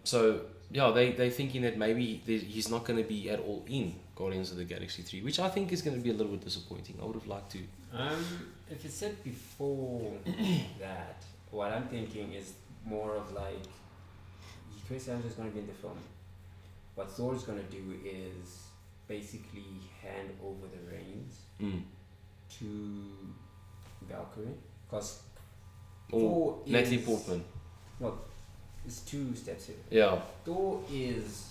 So yeah, they're thinking that maybe he's not going to be at all in Guardians of the Galaxy 3, which I think is going to be a little bit disappointing. I would have liked to. If it's said before that, what I'm thinking is more of like Chris Hemsworth is going to be in the film. What Thor's going to do is basically hand over the reins to Valkyrie, because Thor is Natalie Portman. Well, it's two steps here. Yeah. Thor is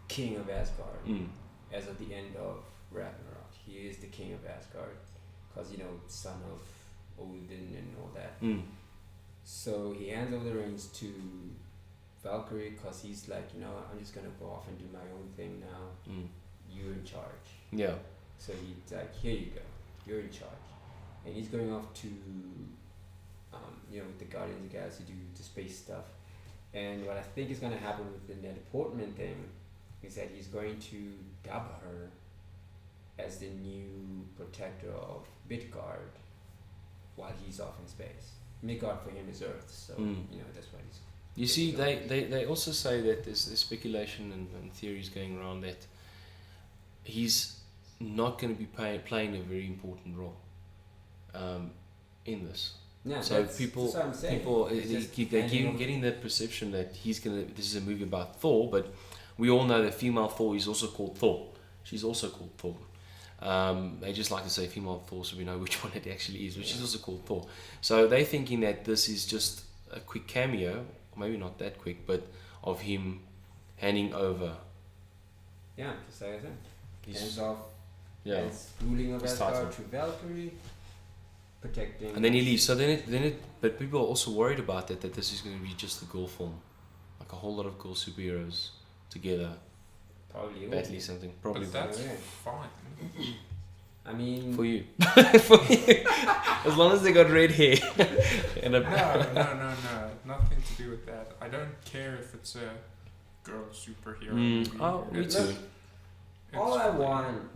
king of Asgard as of the end of Ragnarok. He is the king of Asgard because, son of Odin and all that. So he hands over the reins to Valkyrie because he's like, I'm just going to go off and do my own thing now. You're in charge. Yeah. So he's like, here you go. You're in charge. And he's going off to, with the Guardians of the Galaxy, do the space stuff. And what I think is going to happen with the Natalie Portman thing is that he's going to dub her as the new protector of Midgard while he's off in space. Midgard for him is Earth, so that's what he's. You see, they also say that there's speculation and theories going around that he's not going to be playing a very important role in this. Yeah, so that's people what I'm saying. they're getting the perception that this is a movie about Thor, but we all know that female Thor is also called Thor. She's also called Thor. They just like to say female Thor so we know which one it actually is, but she's also called Thor. So they're thinking that this is just a quick cameo, maybe not that quick, but of him handing over. Yeah, just like I said. Hands off. Yeah. As ruling of His Asgard title. to Valkyrie, protecting. And then he leaves. So but people are also worried about that this is going to be just a girl film, like a whole lot of girl superheroes together, Probably. battling something. Probably But that's Yeah. fine. I mean. for you. For you. As long as they got red hair. And No, nothing to do with that. I don't care if it's a girl superhero movie. Oh, me It's- too. it's All I fine. want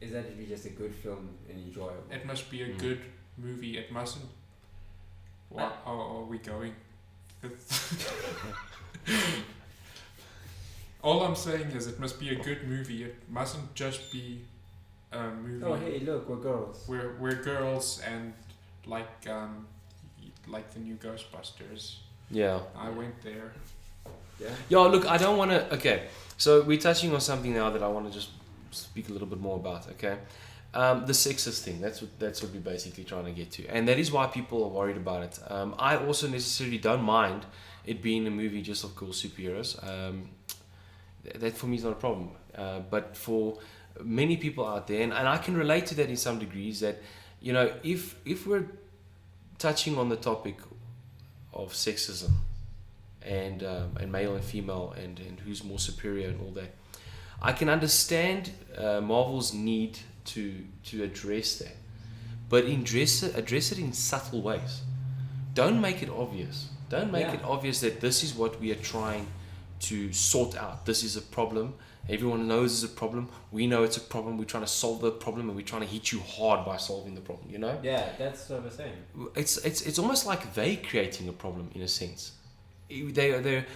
is that it be just a good film and enjoyable. It must be a good movie. It mustn't. How are we going? All I'm saying is it must be a good movie. It mustn't just be a movie Oh, hey, look, we're girls. we're girls and like the new Ghostbusters. Yeah. I went there. Yeah. Yo, look, I don't want to. Okay, so we're touching on something now that I want to just speak a little bit more about. Okay, the sexist thing. That's what we're basically trying to get to, and that is why people are worried about it. I also necessarily don't mind it being a movie just of cool superheroes. That for me is not a problem. But for many people out there, and I can relate to that in some degrees, that if we're touching on the topic of sexism and male and female and who's more superior and all that, I can understand Marvel's need to address that, but address it in subtle ways. Don't make it obvious. Don't make it obvious that this is what we are trying to sort out. This is a problem. Everyone knows it's a problem. We know it's a problem. We're trying to solve the problem, and we're trying to hit you hard by solving the problem. Yeah, that's what we're saying. It's almost like they creating a problem in a sense. They're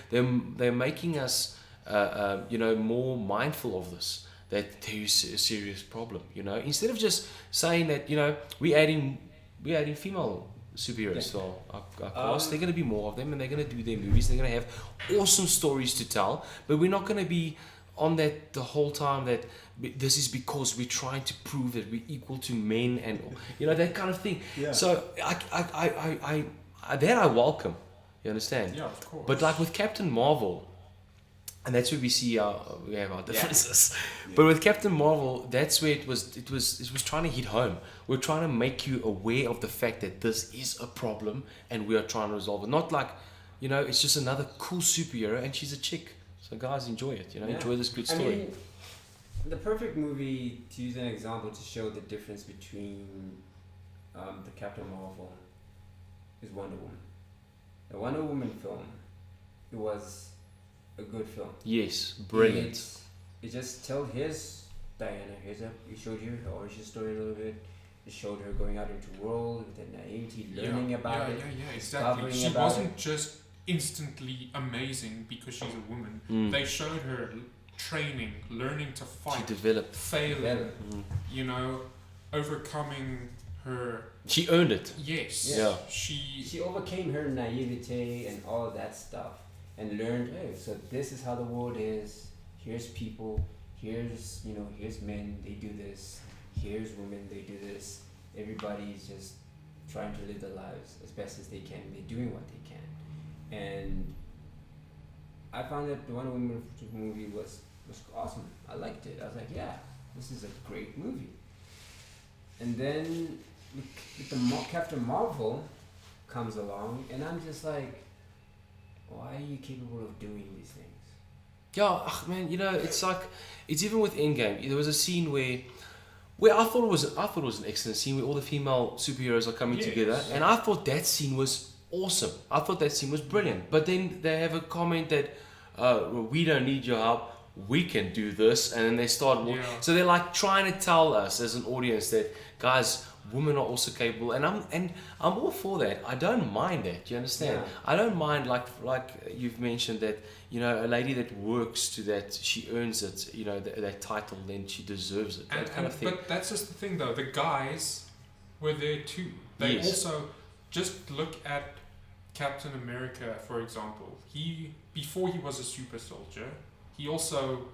making us more mindful of this, that there is a serious problem. Instead of just saying that we're adding female superheroes to our cast. They're going to be more of them, and they're going to do their movies. They're going to have awesome stories to tell, but we're not going to be on that the whole time that this is because we're trying to prove that we're equal to men and that kind of thing. Yeah. So I welcome. You understand? Yeah, of course. But like with Captain Marvel, and that's where we see we have our differences. Yeah. But with Captain Marvel, that's where it was trying to hit home. We're trying to make you aware of the fact that this is a problem and we are trying to resolve it. Not like, it's just another cool superhero and she's a chick. So guys, enjoy it. Enjoy this good story. I mean, the perfect movie, to use an example to show the difference between the Captain Marvel, is Wonder Woman. The Wonder Woman film, it was a good film. Yes, brilliant. It just told his Diana. It showed you her origin story a little bit. It showed her going out into the world with the naivety, learning about it. Yeah, exactly. She about wasn't just instantly amazing because she's a woman. They showed her training, learning to fight, She developed. failing, overcoming her. She earned it. Yes. Yeah. She overcame her naivete and all of that stuff and learned, hey, so this is how the world is. Here's people. Here's men, they do this. Here's women, they do this. Everybody's just trying to live their lives as best as they can. They're doing what they can. And I found that the Wonder Woman movie was awesome. I liked it. I was like, yeah, this is a great movie. And then with the Captain Marvel comes along, and I'm just like, why are you capable of doing these things? Yeah, man, it's like, it's even with Endgame. There was a scene where I thought it was an excellent scene where all the female superheroes are coming together, and I thought that scene was awesome. I thought that scene was brilliant. But then they have a comment that we don't need your help. we can do this, and then they start. Yeah. So they're like trying to tell us as an audience that, guys, women are also capable, and I'm all for that. I don't mind that. You understand? Yeah. I don't mind like you've mentioned that, you know, a lady that works to that, she earns it. You know, that title, then she deserves it. That kind of thing. But that's just the thing, though. The guys were there too. They Yes. also just look at Captain America, for example. Before he was a super soldier, he also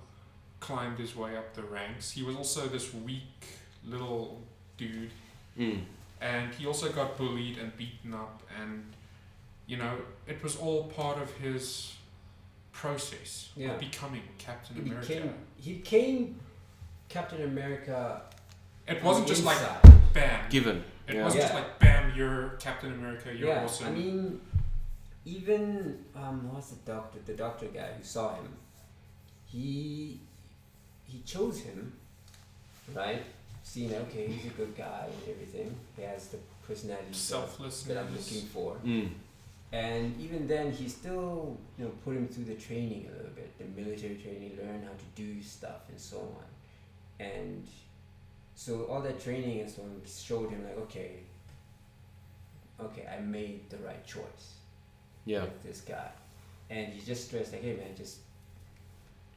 climbed his way up the ranks. He was also this weak little dude. And he also got bullied and beaten up, and you know, it was all part of his process of becoming Captain America. He became Captain America. It wasn't just like bam. Given. It wasn't just like bam, you're Captain America, you're awesome. I mean, even what's the doctor guy who saw him, he chose him, right? Seeing, okay, he's a good guy and everything. He has the personality that I'm looking for. And even then, he still, you know, put him through the training a little bit, the military training, learn how to do stuff and so on. And so all that training and so on showed him like, okay, I made the right choice. With this guy. And he just stressed like, hey man,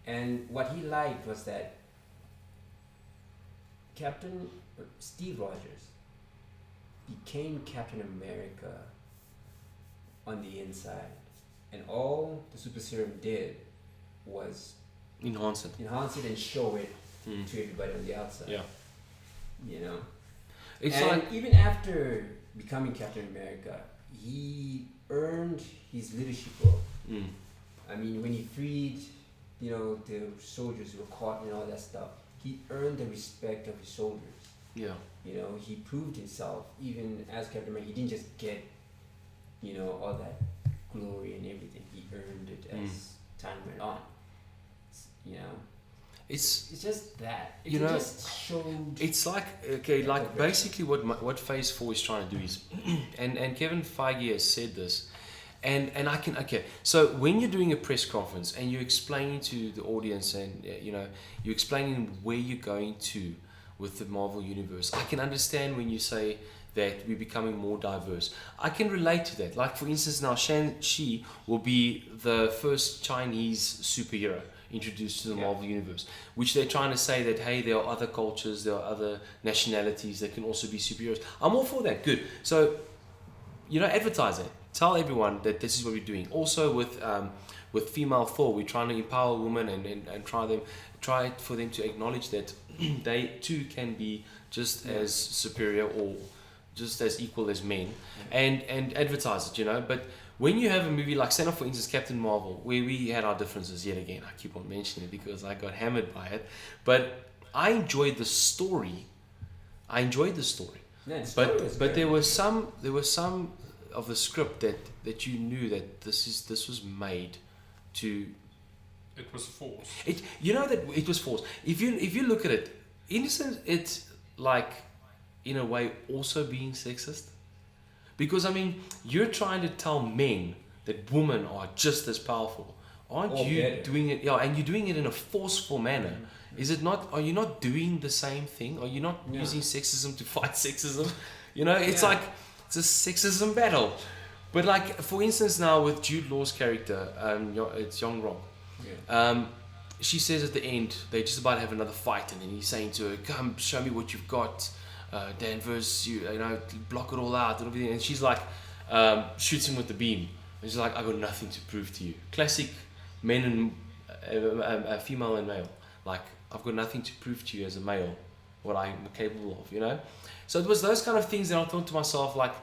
and what he liked was that Captain Steve Rogers became Captain America on the inside, and all the super serum did was enhance it and show it to everybody on the outside. You know, it's and like even after becoming Captain America, he earned his leadership role. I mean, when he freed, you know, the soldiers who were caught and all that stuff, he earned the respect of his soldiers. You know, he proved himself even as Captain America. He didn't just get, you know, all that glory and everything. He earned it as time went on. You know, it's just that. It just showed. It's like, okay, like basically what Phase 4 is trying to do is, and Kevin Feige has said this, and I can, okay, so when you're doing a press conference and you're explaining to the audience and, you know, you're explaining where you're going to with the Marvel Universe, I can understand when you say that we're becoming more diverse. I can relate to that. Like, for instance, now Shang-Chi will be the first Chinese superhero introduced to the Marvel Universe, which they're trying to say that, hey, there are other cultures, there are other nationalities that can also be superheroes. I'm all for that. Good. So, you know, advertise it. Tell everyone that this is what we're doing. Also with Female Thor, we're trying to empower women and try for them to acknowledge that they too can be just as superior or just as equal as men, and advertise it, you know. But when you have a movie like, say, for instance, Captain Marvel, where we had our differences yet again, I keep on mentioning it because I got hammered by it, but I enjoyed the story. But there were some of the script that you knew that this was made to. It was forced. You know that it was forced. If you look at it, innocent, it's like, in a way, also being sexist. Because, I mean, you're trying to tell men that women are just as powerful. Aren't you doing it? Yeah, and you're doing it in a forceful manner. Is it not? Are you not doing the same thing? Are you not using sexism to fight sexism? You know, it's like, it's a sexism battle. But like, for instance, now with Jude Law's character, it's Young Rock. She says at the end, they're just about to have another fight, and then he's saying to her, come, show me what you've got. Danvers, you know, block it all out and everything. And she's like, shoots him with the beam. And she's like, I got nothing to prove to you. Classic men and female and male. Like, I've got nothing to prove to you as a male, what I'm capable of, you know? So it was those kind of things that I thought to myself, like,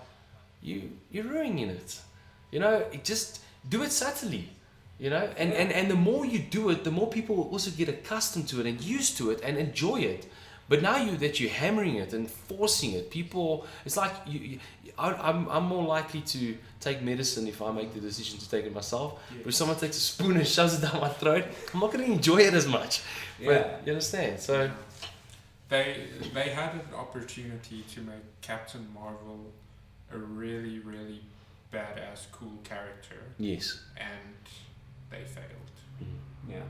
you're ruining it. You know, just do it subtly. You know, and the more you do it, the more people will also get accustomed to it and used to it and enjoy it. But now you're hammering it and forcing it, people, it's like I'm more likely to take medicine if I make the decision to take it myself. But if someone takes a spoon and shoves it down my throat, I'm not going to enjoy it as much. But you understand? So they had an opportunity to make Captain Marvel a really, really badass, cool character. Yes. And they failed. Yeah.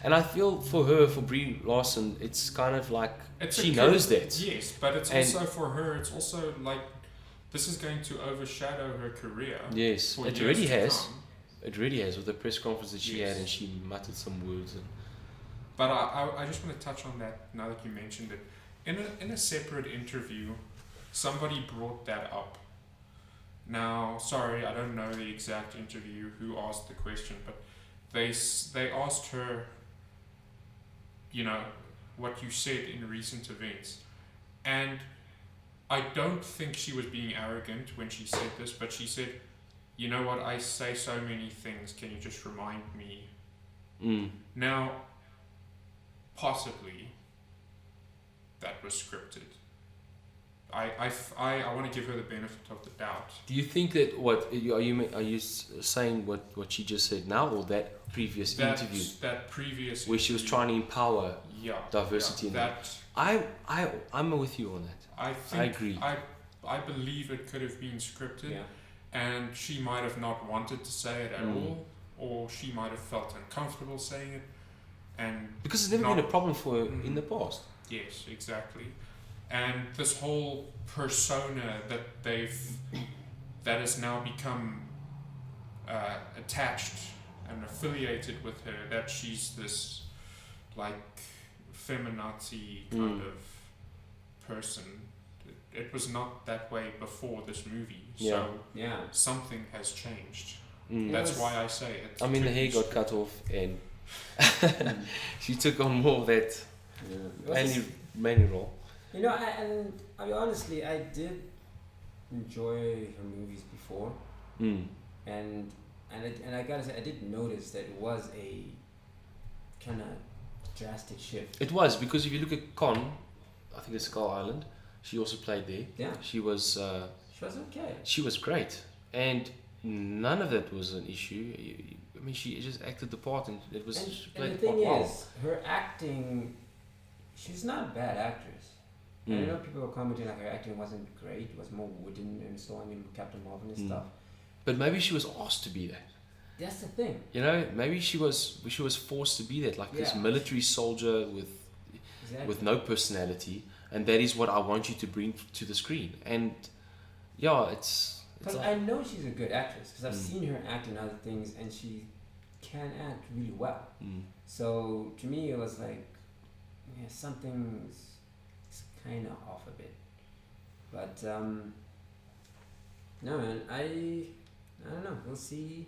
And I feel for her, for Brie Larson, it's kind of like she knows that. Yes, but it's also for her. It's also like this is going to overshadow her career. Yes, for it years really to has. come. It really has with the press conference that she Yes. had, and she muttered some words. And But I just want to touch on that now that you mentioned it. In a separate interview, somebody brought that up. Now, sorry, I don't know the exact interview who asked the question, but they asked her, you know, what you said in recent events, and I don't think she was being arrogant when she said this, but she said, you know what, I say so many things, can you just remind me? Now, possibly that was scripted. I want to give her the benefit of the doubt. do you think that are you saying what she just said now, or that previous interview That previous where she was trying to empower diversity? Yeah, I'm with you on that. I agree. I believe it could have been scripted, Yeah. and she might have not wanted to say it at all, or she might have felt uncomfortable saying it, and Because it's never been a problem for her in the past. yes, exactly. And this whole persona that has now become attached and affiliated with her, that she's this like feminazi kind of person. It was not that way before this movie, so Yeah. something has changed. Mm. That's why I say it. I mean, the hair got cut off, and she took on more of that mainly role. You know, I did enjoy her movies before, and I gotta say, I did notice that it was a kind of drastic shift. It was, because if you look at Con, I think it's Skull Island, she also played there. Yeah. She was Okay. She was great, and none of that was an issue. I mean, she just acted the part, and it was. She played And the the part thing well. is, her acting, she's not a bad actress. I know people were commenting like her acting wasn't great, it was more wooden and so on in Captain Marvel and stuff. But maybe she was asked to be that. That's the thing. You know, maybe she was forced to be that, like this military soldier with no personality, and that is what I want you to bring to the screen. And it's Because I know she's a good actress, because I've seen her act in other things, and she can act really well. So to me, it was like, something's kind of off a bit. But no, man, I don't know. We'll see.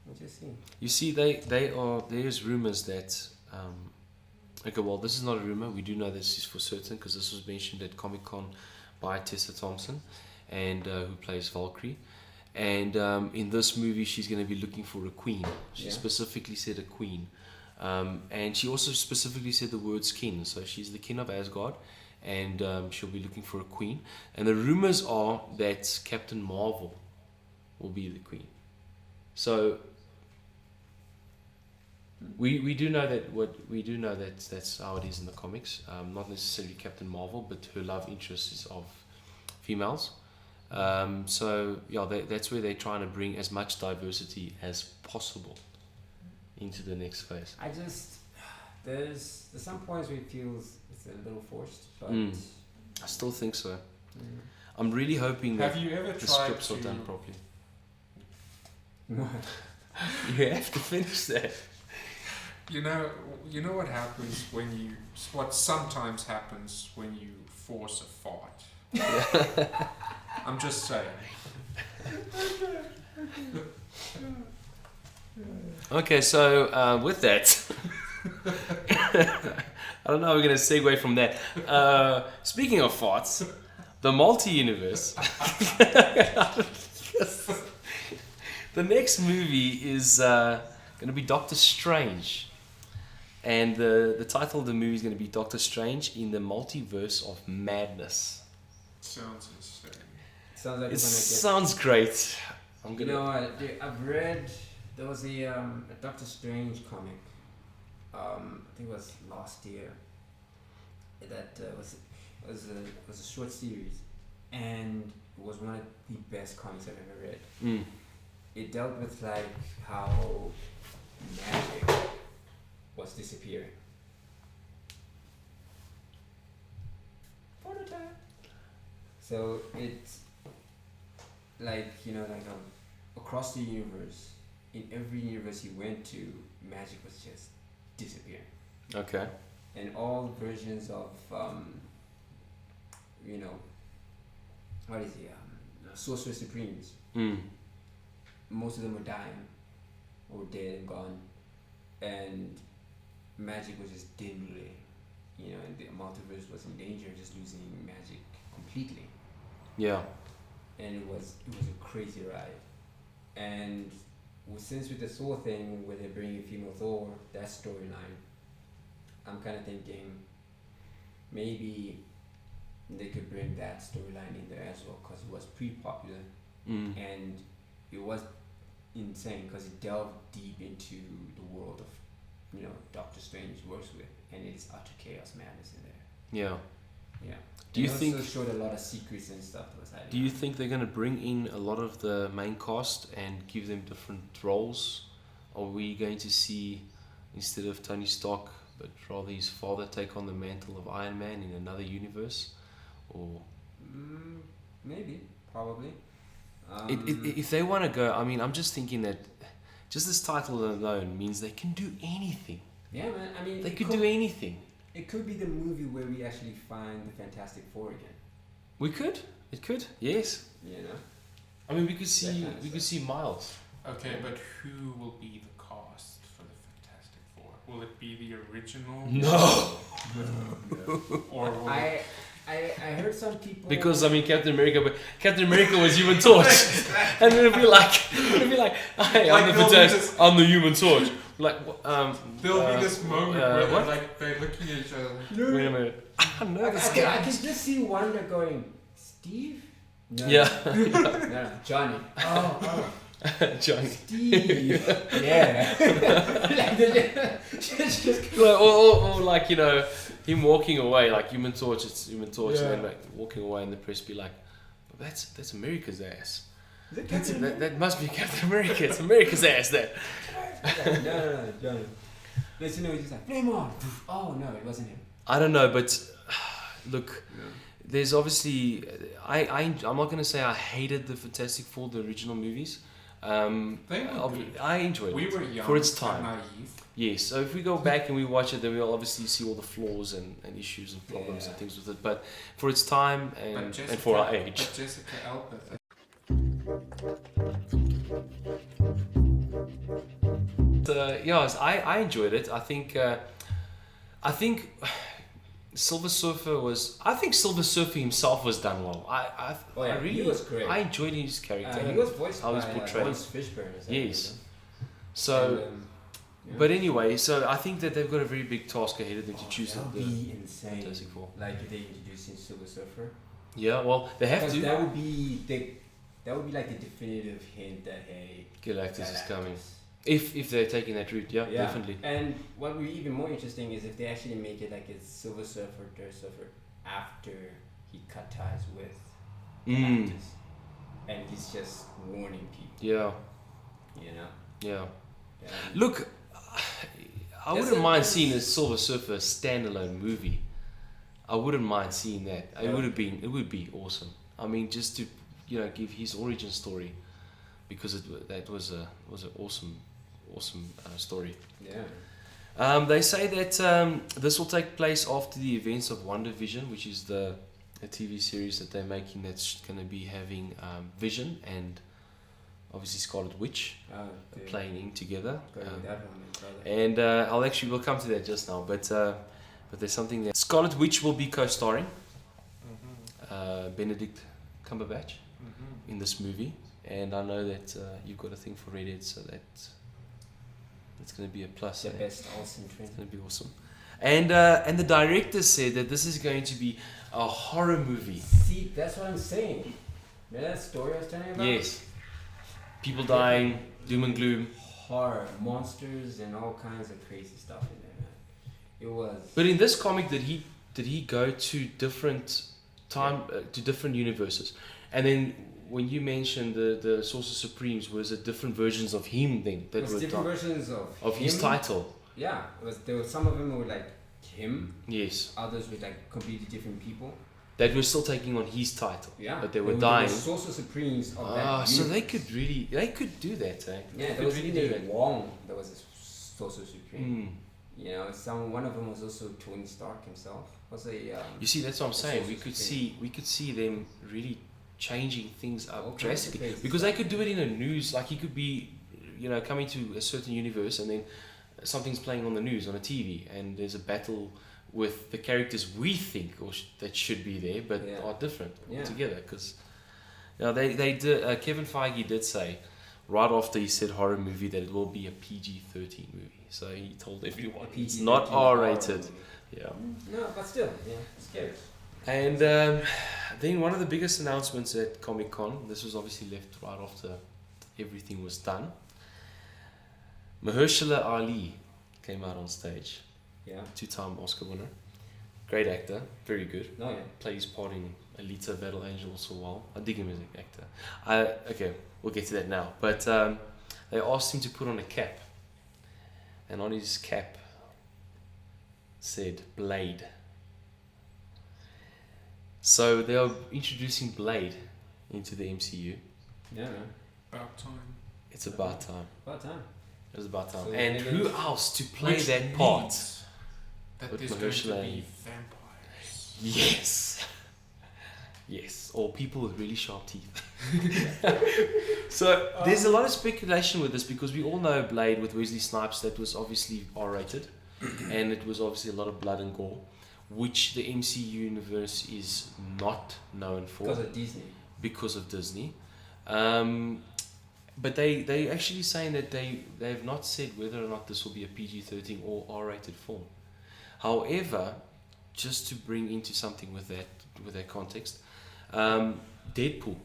We'll just see. You see, there's rumors that. Okay, well, this is not a rumor. We do know this is for certain, because this was mentioned at Comic-Con by Tessa Thompson, and who plays Valkyrie. And in this movie, she's going to be looking for a queen. She specifically said a queen. And she also specifically said the word kin. So she's the kin of Asgard, and she'll be looking for a queen. And the rumors are that Captain Marvel will be the queen. So we do know that that's how it is in the comics. Not necessarily Captain Marvel, but her love interest is of females. So that's where they're trying to bring as much diversity as possible into the next phase. There's some points where it feels it's a little forced, but I still think so. I'm really hoping that Have you ever the tried scripts to? are done properly. You have to finish that. You know what happens what sometimes happens when you force a fart. I'm just saying. Okay, so with that, I don't know how we're going to segue from that. Speaking of farts, the multi-universe. The next movie is going to be Doctor Strange. And the title of the movie is going to be Doctor Strange in the Multiverse of Madness. Sounds insane. Sounds like It sounds great. You know what? I've read, there was a Doctor Strange comic. I think it was last year. That was a short series, and it was one of the best comics I've ever read. It dealt with like how magic was disappearing So it's like across the universe, in every universe he went to, magic was just disappearing. Okay. And all versions of what is it? Sorcerer Supremes. Most of them were dying, or dead and gone, and magic was just dimly, and the multiverse was in danger of just losing magic completely. Yeah. And it was a crazy ride. And since with the Thor thing, where they're bringing female Thor, that storyline, I'm kind of thinking maybe they could bring that storyline in there as well, because it was pretty popular and it was insane because it delved deep into the world of Doctor Strange works with, and it is utter chaos madness in there. Yeah. Do you also think showed a lot of secrets and stuff that was hiding? Do you think they're going to bring in a lot of the main cast and give them different roles? Or are we going to see, instead of Tony Stark, but rather his father take on the mantle of Iron Man in another universe? Or maybe, probably. If they want to go, I mean, I'm just thinking that just this title alone means they can do anything. Yeah, man. I mean, they could do anything. It could be the movie where we actually find the Fantastic Four again. We could. It could. Yes. I mean, we could see Miles. Okay, but who will be the cast for the Fantastic Four? Will it be the original? No. Or will I heard some people, because I mean Captain America was Human Torch, and it'll be like, hey, I'm the Human Torch. Like, there'll be this moment where what? they're looking at each other. Wait a minute. I know this I guy. can just see Wanda going, Steve? No. Yeah. No, Johnny. Oh. Johnny. Steve. Yeah. or like, him walking away, like Human Torch, it's Human Torch, and then like walking away, and the press be like, that's America's ass. That must be Captain America. It's America's ass. That. No, Johnny. Listen, he's just like, flame on. Oh no, it wasn't him. I don't know, but look, there's obviously I'm not gonna say I hated the Fantastic Four, the original movies. I enjoyed it. We were young for its time. and naive. Yes, so if we go back and we watch it, then we'll obviously see all the flaws and issues and problems and things with it. But for its time and for our age. But Jessica Alba. I enjoyed it. I think Silver Surfer himself was done well. I really, he was great. I enjoyed his character. He was voiced how by he's portrayed. Lawrence Fishburne. Yes. So, but anyway, so I think that they've got a very big task ahead of them to choose that would the be insane. Fantastic Four. Like if they introducing Silver Surfer. Yeah, well, they have to. That would be like the definitive hint that hey, Galactus is coming. If they're taking that route, yeah, definitely. And what would be even more interesting is if they actually make it like a Silver Surfer, Dirt Surfer after he cut ties with Galactus, and he's just warning people. Yeah. Yeah. Look, I There's wouldn't mind seeing a Silver Surfer standalone movie. I wouldn't mind seeing that. It would be awesome. I mean, just to give his origin story, because that was an awesome story. Yeah. They say that this will take place after the events of WandaVision, which is the TV series that they're making that's going to be having Vision and obviously Scarlet Witch playing in together. And we'll come to that just now, but there's something that Scarlet Witch will be co-starring Benedict Cumberbatch in this movie, and I know that you've got a thing for Redhead, so that's going to be a plus. The best Olsen trend. It's going to be awesome. And the director said that this is going to be a horror movie. See, that's what I'm saying. Remember that story I was telling you about? Yes. People dying, doom and gloom. Horror, monsters, and all kinds of crazy stuff in there, man. It was. But in this comic, did he go to different to different universes? And then when you mentioned the Sorcerer Supremes, was it different versions of him then? It was different versions of him. His title. Yeah, there were some of them were like him. Yes. Others were like completely different people. that were still taking on his title, Yeah. but they were the dying. Sorcerer Supremes of that So universe. they could do that, eh? Yeah, there was even Wong. There was a Sorcerer Supreme. You know, one of them was also Tony Stark himself. Was a You see, that's what I'm saying. We Sorcerer could see them really changing things All up kinds of drastically, crazy because stuff. they could do it in a news. Like he could be, coming to a certain universe, and then something's playing on the news on a TV, and there's a battle with the characters we think that should be there, but Yeah. are different Yeah. altogether. Because they did. Kevin Feige did say right after he said horror movie that it will be a PG-13 movie. So he told everyone it's PG-13 not R-rated. horror movie. Yeah. No, but still, yeah, scary. And then one of the biggest announcements at Comic-Con, this was obviously left right after everything was done. Mahershala Ali came out on stage, Yeah. 2-time Oscar winner. Great actor, very good. No, yeah. Played his part in Alita Battle Angel so well. I dig him as an actor. Okay, we'll get to that now. But they asked him to put on a cap. And on his cap said Blade. So they are introducing Blade into the MCU. Yeah, man. About time. It's about time. About time. It was about time. So And they're who gonna- else to play Which that part? means that With there's going to Mahershala be Ali. vampires. Yes. Yes. Or people with really sharp teeth. So there's a lot of speculation with this, because we all know Blade with Wesley Snipes, that was obviously R-rated, and it was obviously a lot of blood and gore, which the MCU universe is not known for Because of Disney. because of Disney. But they actually saying that they've not said whether or not this will be a PG-13 or R-rated film. However, just to bring into something with that context, Deadpool,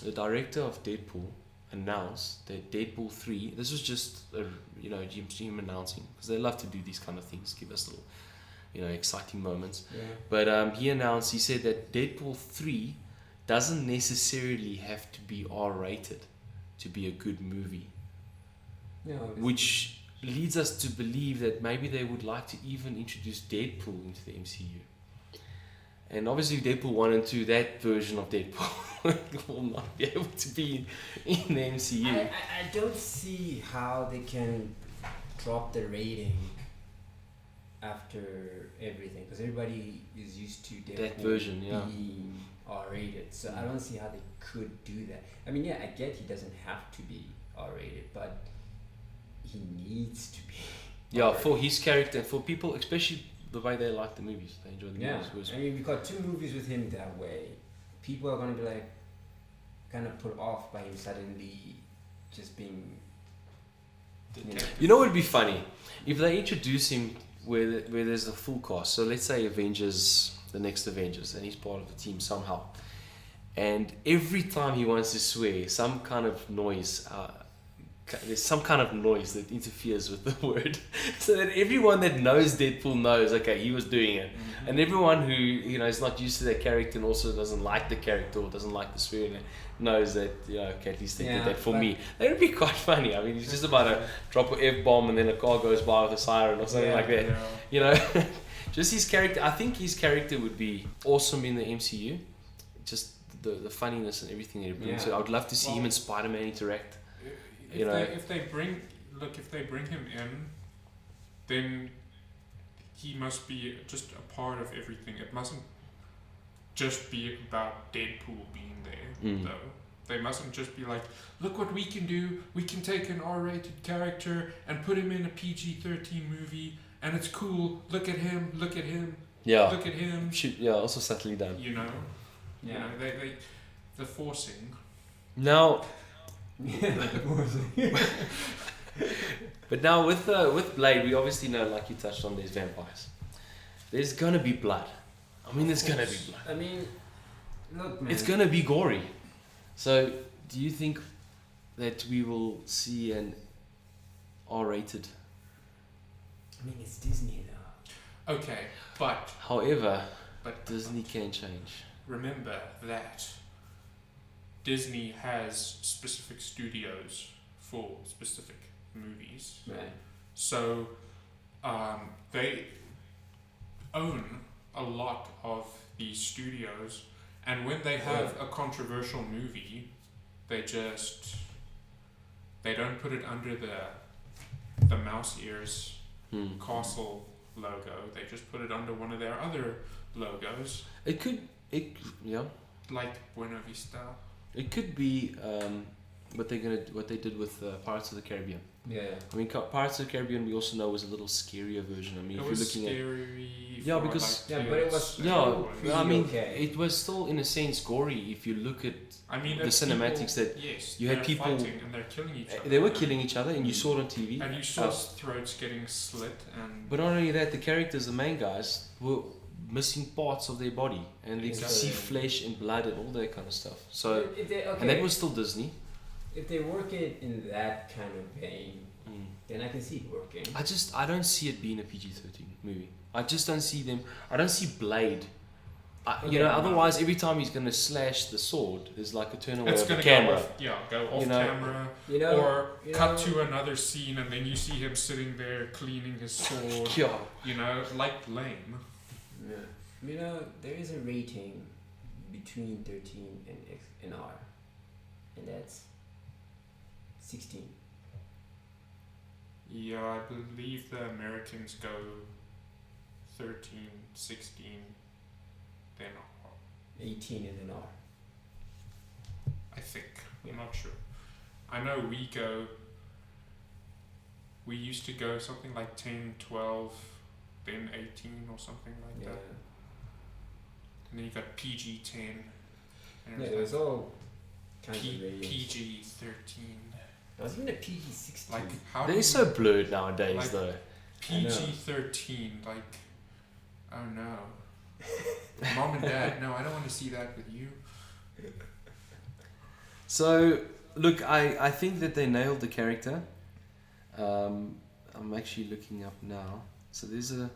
the director of Deadpool, announced that Deadpool 3. This was just him announcing, because they love to do these kind of things, give us little exciting moments. Yeah. But he said that Deadpool 3 doesn't necessarily have to be R-rated to be a good movie, Yeah. obviously. which leads us to believe that maybe they would like to even introduce Deadpool into the MCU. And obviously Deadpool 1 and 2, that version of Deadpool will not be able to be in the MCU. I don't see how they can drop the rating after everything, because everybody is used to Deadpool That version, yeah. being R-rated. So I don't see how they could do that. I mean, yeah, I get he doesn't have to be R-rated, but he needs to be. Yeah, R-rated. for his character, for people, especially the way they like the movies, they enjoy the Yeah, movies. Whereas I mean, we got 2 movies with him that way. People are gonna be like, kind of put off by him suddenly just being. You know what would be funny? If they introduce him where there's a full cast. So let's say Avengers, the next Avengers, and he's part of the team somehow. And every time he wants to swear, some kind of noise, there's some kind of noise that interferes with the word. So that everyone that knows Deadpool knows, okay, he was doing it. Mm-hmm. And everyone who, is not used to that character and also doesn't like the character or doesn't like the swearing, knows that, okay, at least they did that for me. That would be quite funny. I mean, it's just about to drop an F-bomb and then a car goes by with a siren or something like that. Yeah. Just his character. I think his character would be awesome in the MCU. Just the funniness and everything that he brings. Yeah. So I would love to see him and Spider-Man interact. If they bring him in, then he must be just a part of everything. It mustn't just be about Deadpool being there, though. They mustn't just be like, look what we can do. We can take an R-rated character and put him in a PG-13 movie, and it's cool. Look at him. Look at him. Yeah. Look at him. Also subtly done. You know. Yeah. You know, they're forcing. Now, but now with Blade, we obviously know, like you touched on, there's vampires. There's gonna be blood. I mean, there's gonna be blood. I mean, look, man. It's gonna be gory. So, do you think that we will see an R-rated? I mean, it's Disney though. Okay, but However, Disney can change. remember that Disney has specific studios for specific movies. Right. So they own a lot of these studios, and when they have a controversial movie, they don't put it under the mouse ears castle logo. They just put it under one of their other logos. Yeah. Like Buena Vista. It could be what they did with Pirates of the Caribbean. Yeah. I mean, Pirates of the Caribbean we also know was a little scarier version. I mean, It if was you're looking scary. Yeah, for, because- like, Yeah, but it kids. was- I mean, okay. it was still in a sense gory if you look at I mean, the it's cinematics people, that yes, you had they're people- fighting and they're killing each other. they were killing each other, and you saw it on TV. And you saw throats getting slit and. But not only that, the characters, the main guys, were missing parts of their body, and they could see Exactly. flesh and blood and all that kind of stuff. So, if they, and that was still Disney. if they work it in that kind of vein, then I can see it working. I don't see it being a PG-13 movie. I just don't see them. I don't see Blade. Okay, no. Otherwise, every time he's gonna slash the sword, there's like a turn away It's of the gonna camera. go off You know, camera, You know, or you cut know- to another scene, and then you see him sitting there cleaning his sword. Yeah. You know, like lame. Yeah. You know, there is a rating between 13 and R, and that's 16. Yeah, I believe the Americans go 13, 16, then 18 and then R. I think. I'm not sure. I know we used to go something like 10, 12, then 18 or something like Yeah. that. And then you got PG-10. And Yeah, it was all kinds of P- ratings. PG-13. There was even a PG-16. Like, how They're do so you- blurred nowadays, like- though. PG-13, like, oh no. Mom and Dad, no, I don't want to see that with you. So, look, I think that they nailed the character. I'm actually looking up now. So there's a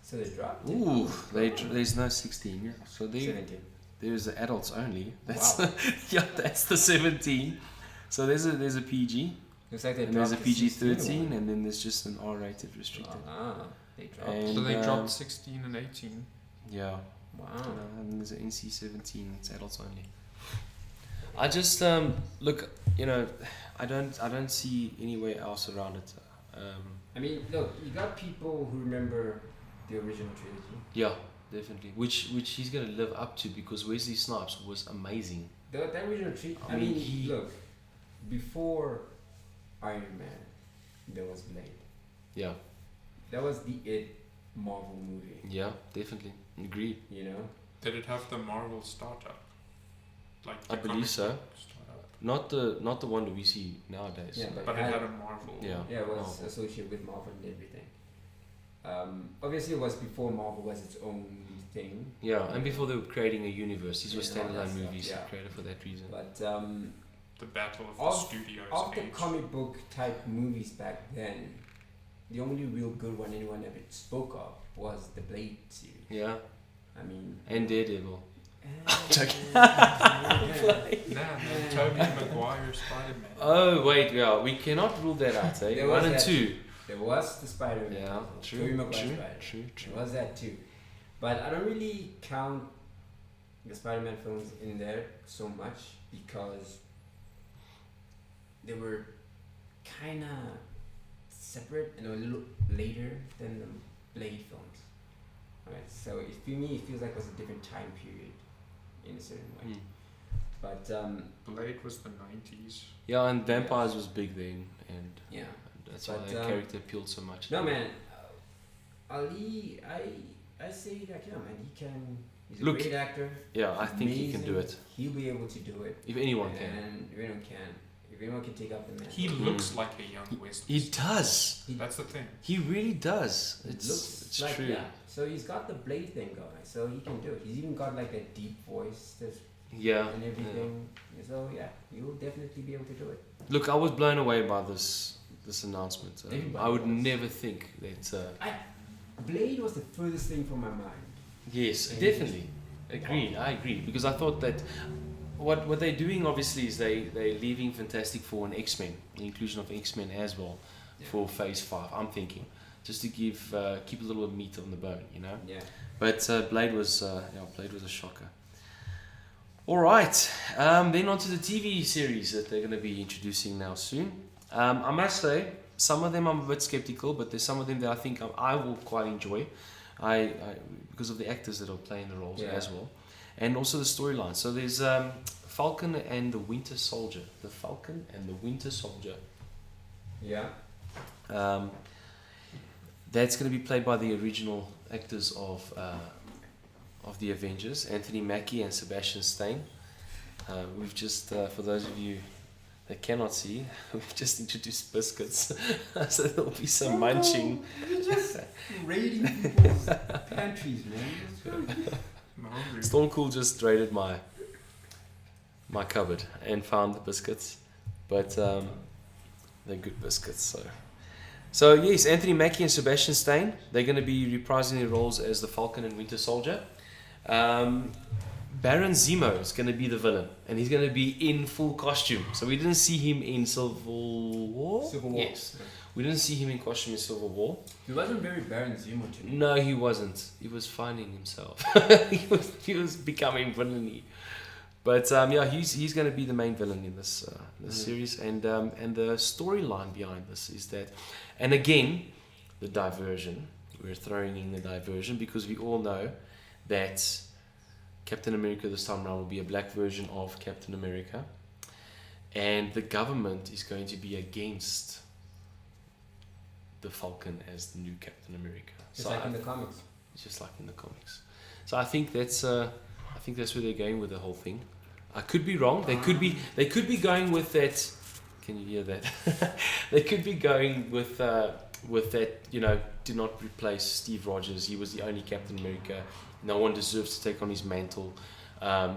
So they dropped it. ooh, there's no 16. Yeah. So 17. there's the adults only. That's Wow. yeah, that's the 17. So there's a PG, Looks like they and there's a dropped the 16 PG-13, one. and then there's just an R-rated restricted. They dropped. And, So they um, dropped 16 and 18. Yeah. Wow. And there's an NC-17. It's adults only. I just look. I don't see any way else around it. I mean, look, you got people who remember the original trilogy. Yeah, definitely. Which he's gonna live up to, because Wesley Snipes was amazing. That original trilogy. I mean, look, before Iron Man, there was Blade. Yeah. That was the Marvel movie. Yeah, definitely. Agreed. You know. Did it have the Marvel startup? Like I the believe comic so. book startup? Not the one that we see nowadays. Yeah, But it had a Marvel. Yeah. Yeah, it was Marvel. associated with Marvel and everything. Obviously, it was before Marvel was its own thing. Yeah, and before they were creating a universe, these were Yeah, all that standalone stuff, movies yeah. created for that reason. But The Battle of the Of- Studios. of the age. comic book type movies back then, the only real good one anyone ever spoke of was the Blade series. Yeah, I mean, and Daredevil. joking. Nah, man, Tobey Maguire Spider-Man. Oh wait, yeah, we cannot rule that out. Eh? There 1 was and that 2. there was the Spider-Man. Yeah, also, true, Tobey Maguire true, Spider-Man. true, true. There was that too, but I don't really count the Spider-Man films in there so much because they were kind of separate and a little later than the Blade films. Right, so for me, it feels like it was a different time period in a certain way. Mm. But Blade was the 90s. Yeah, and vampires was big then, and yeah, that's why But, that character appealed so much. no man, Ali, I say that man, he's a Look, great actor. Yeah, I think he can do amazing. it. He'll be able to do it. If anyone can. And if anyone can. If anyone can take up the man. He looks like a young Wesley. He does. That's the thing. He really does. It It's looks like, true. yeah. So he's got the Blade thing going, so he can do it. He's even got like a deep voice Yeah. and everything. So yeah, you'll definitely be able to do it. Look, I was blown away by this announcement. Everybody I would was. never think that. Blade was the furthest thing from my mind. Yes, And- definitely. Agreed. I agree, because I thought that what they're doing obviously is they're leaving Fantastic Four and X-Men, the inclusion of X-Men as well Yeah. for Phase 5. I'm thinking. just to give keep a little meat on the bone, you know. Yeah. But Blade was a shocker. All right, then on to the TV series that they're going to be introducing now soon. I must say, some of them I'm a bit skeptical, but there's some of them that I think I will quite enjoy. I because of the actors that are playing the roles as well, and also the storyline. So there's Falcon and the Winter Soldier. The Falcon and the Winter Soldier. Yeah. That's going to be played by the original actors of the Avengers, Anthony Mackie and Sebastian Stan. We've just, for those of you that cannot see, we've just introduced biscuits, so there'll be some munching. You're just raiding people's pantries, man. I'm hungry. Stone Cool just raided my cupboard and found the biscuits, but they're good biscuits. So yes, Anthony Mackie and Sebastian Stan, they're going to be reprising their roles as the Falcon and Winter Soldier. Baron Zemo is going to be the villain, and he's going to be in full costume. So we didn't see him in Civil War. Yes, we didn't see him in costume in Civil War. He wasn't very Baron Zemo to me. No, he wasn't. He was finding himself. he was becoming villainy. But he's going to be the main villain in this series, and the storyline behind this is that, and again, the diversion. We're throwing in the diversion because we all know that Captain America this time around will be a black version of Captain America, and the government is going to be against the Falcon as the new Captain America. Just like in the comics. Just like in the comics. So I think that's where they're going with the whole thing. I could be wrong. They could be going with that. Can you hear that? They could be going with that. You know, do not replace Steve Rogers. He was the only Captain America. No one deserves to take on his mantle.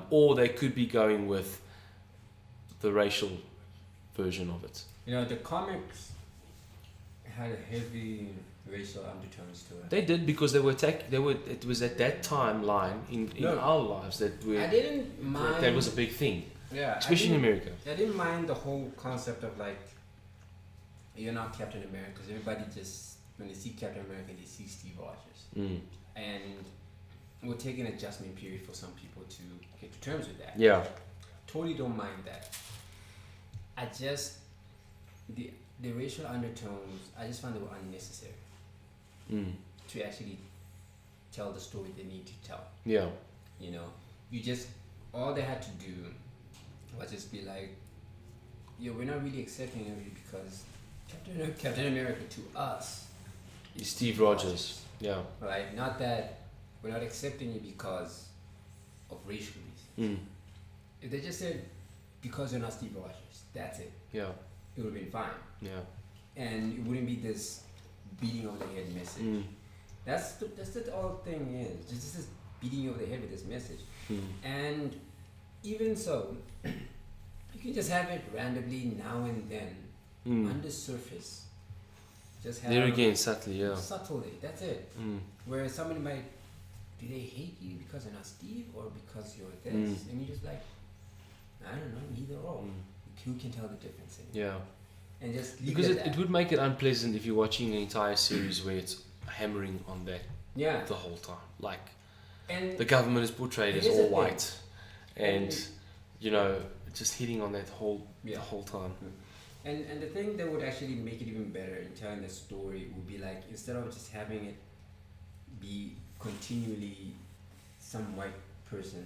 Or they could be going with the racial version of it. You know, the comics had a heavy racial undertones to it. They did, because they were it was at that timeline in our lives that I didn't mind. that was a big thing. Yeah, especially in America. I didn't mind the whole concept of like, you're not Captain America, because everybody just, when they see Captain America, they see Steve Rogers. And it will take an adjustment period for some people to get to terms with that. Yeah. Totally don't mind that. I just, the racial undertones, I just found they were unnecessary to actually tell the story they need to tell. Yeah. You know, all they had to do was just be like, yo, we're not really accepting you because Captain America to us is Steve Rogers. Yeah. Right? Not that we're not accepting you because of racial reasons. If they just said, because you're not Steve Rogers, that's it. Yeah. It would have been fine. Yeah. And it wouldn't be this beating over the head message. That's the whole thing is. Just this beating you over the head with this message. And even so, you can just have it randomly now and then, under surface. Just have there again, subtly, yeah. Subtly, that's it. Where somebody might, do they hate you because you're not Steve or because you're this? And you're just like, I don't know, neither or. Who can tell the difference? Yeah. And just leave because it at that. it would make it unpleasant if you're watching an entire series where it's hammering on that the whole time. Like, and the government is portrayed as all white, and you know, just hitting on that the whole time. And the thing that would actually make it even better in telling the story would be like, instead of just having it be continually some white person,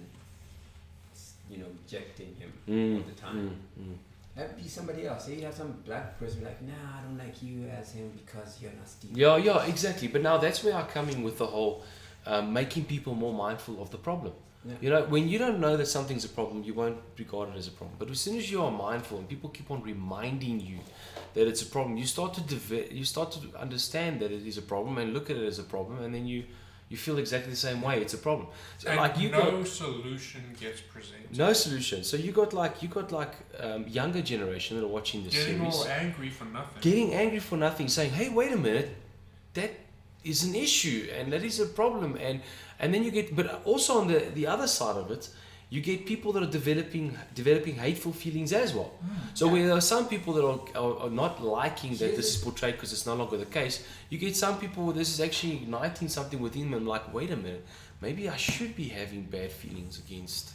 you know, rejecting him all the time. That'd be somebody else. Say you have some black person like, nah, I don't like you as him because you're not Steve. Yeah, exactly. But now that's where I come in with the whole making people more mindful of the problem. Yeah. You know, when you don't know that something's a problem, you won't regard it as a problem. But as soon as you are mindful and people keep on reminding you that it's a problem, you start to understand that it is a problem and look at it as a problem, and then you feel exactly the same way. It's a problem. So and like no solution gets presented. No solution. So you got younger generation that are watching this getting series. All angry for nothing. Getting angry for nothing, saying, "Hey, wait a minute, that is an issue and that is a problem." And then you get, but also on the other side of it, you get people that are developing hateful feelings as well. So where there are some people that are not liking that this is portrayed because it's no longer the case, you get some people where this is actually igniting something within them, like, wait a minute, maybe I should be having bad feelings against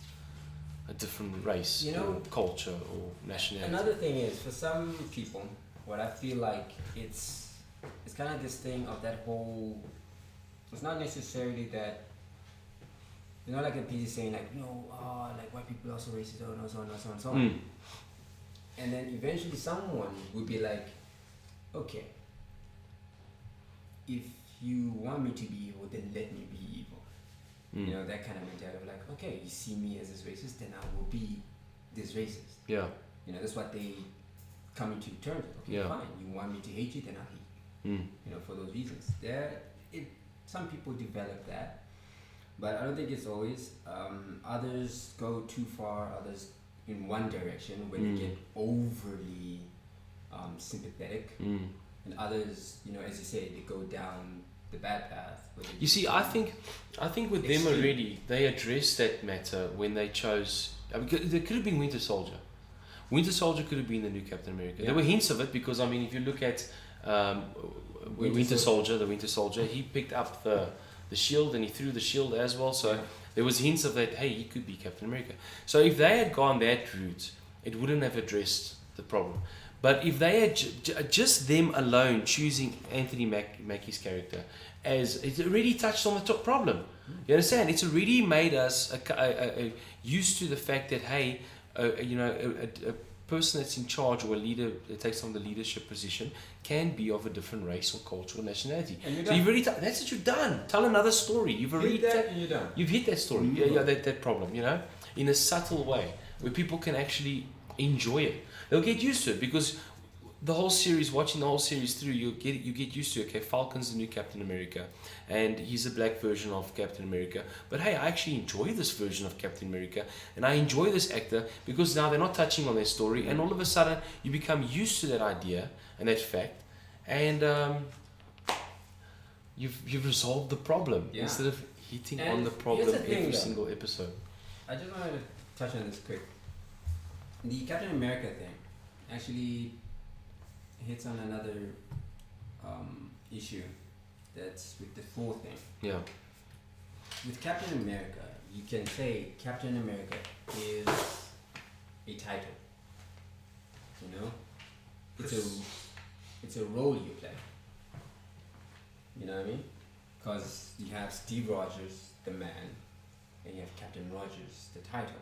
a different race, or culture, or nationality. Another thing is, for some people, what I feel like it's kind of this thing of that whole. It's not necessarily that. Like a piece saying like, like white people are so racist, so on, so on, so on, so on. And then eventually someone would be like, okay, if you want me to be evil, then let me be evil. That kind of mentality of like, okay, you see me as this racist, then I will be this racist. Yeah. That's what they come into terms with. Okay, fine. You want me to hate you, then I'll hate you. For those reasons. Some people develop that. But I don't think it's always. Others go too far, others in one direction when they get overly sympathetic. And others, as you say, they go down the bad path. You see, I think with them already, they addressed that matter when they chose. There could have been Winter Soldier. Winter Soldier could have been the new Captain America. There were hints of it because, if you look at Winter Soldier, he picked up the shield and he threw the shield as well, so there was hints of that, hey, he could be Captain America. So if they had gone that route, it wouldn't have addressed the problem. But if they had just them alone choosing Anthony Mackie's character, as it already touched on the top problem. You understand? It's already made us used to the fact that, hey, a person that's in charge or a leader that takes on the leadership position can be of a different race or culture or nationality. So you've already that's what you've done. Tell another story. You've already you've hit that story. That problem. In a subtle way where people can actually enjoy it. They'll get used to it because watching the whole series through, you get used to, okay, Falcon's the new Captain America and he's a black version of Captain America, but hey, I actually enjoy this version of Captain America and I enjoy this actor because now they're not touching on their story, and all of a sudden you become used to that idea and that fact, and you've resolved the problem instead of hitting on the problem every single episode. I just wanted to touch on this quick. The Captain America thing actually hits on another issue that's with the Thor thing. Yeah. With Captain America, you can say Captain America is a title. It's a role you play. You know what I mean? Because you have Steve Rogers, the man, and you have Captain Rogers, the title.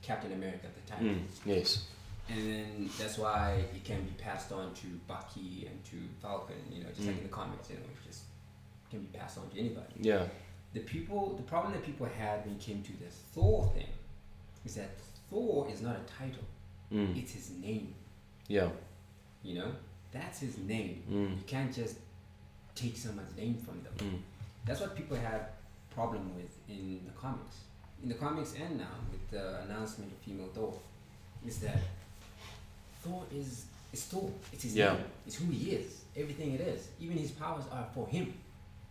Captain America, the title. Yes. And then that's why it can be passed on to Bucky and to Falcon, just like in the comics, it just can be passed on to anybody. Yeah. The problem that people had when it came to this Thor thing is that Thor is not a title. It's his name. Yeah. That's his name. You can't just take someone's name from them. That's what people have problem with in the comics. In the comics and now with the announcement of female Thor, is that Thor is Thor. It's his name. It's who he is. Everything it is. Even his powers are for him.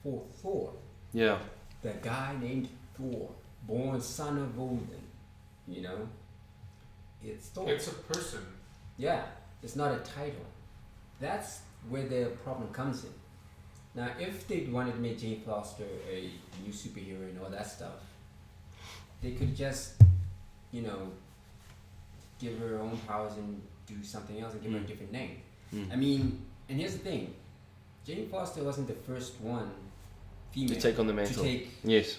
For Thor. Yeah. The guy named Thor, born son of Odin. It's Thor. It's a person. Yeah. It's not a title. That's where the problem comes in. Now, if they wanted to make Jane Foster a new superhero and all that stuff, they could just, give her own powers and do something else and give her a different name. And here's the thing. Jane Foster wasn't the first one female to take on the mantle.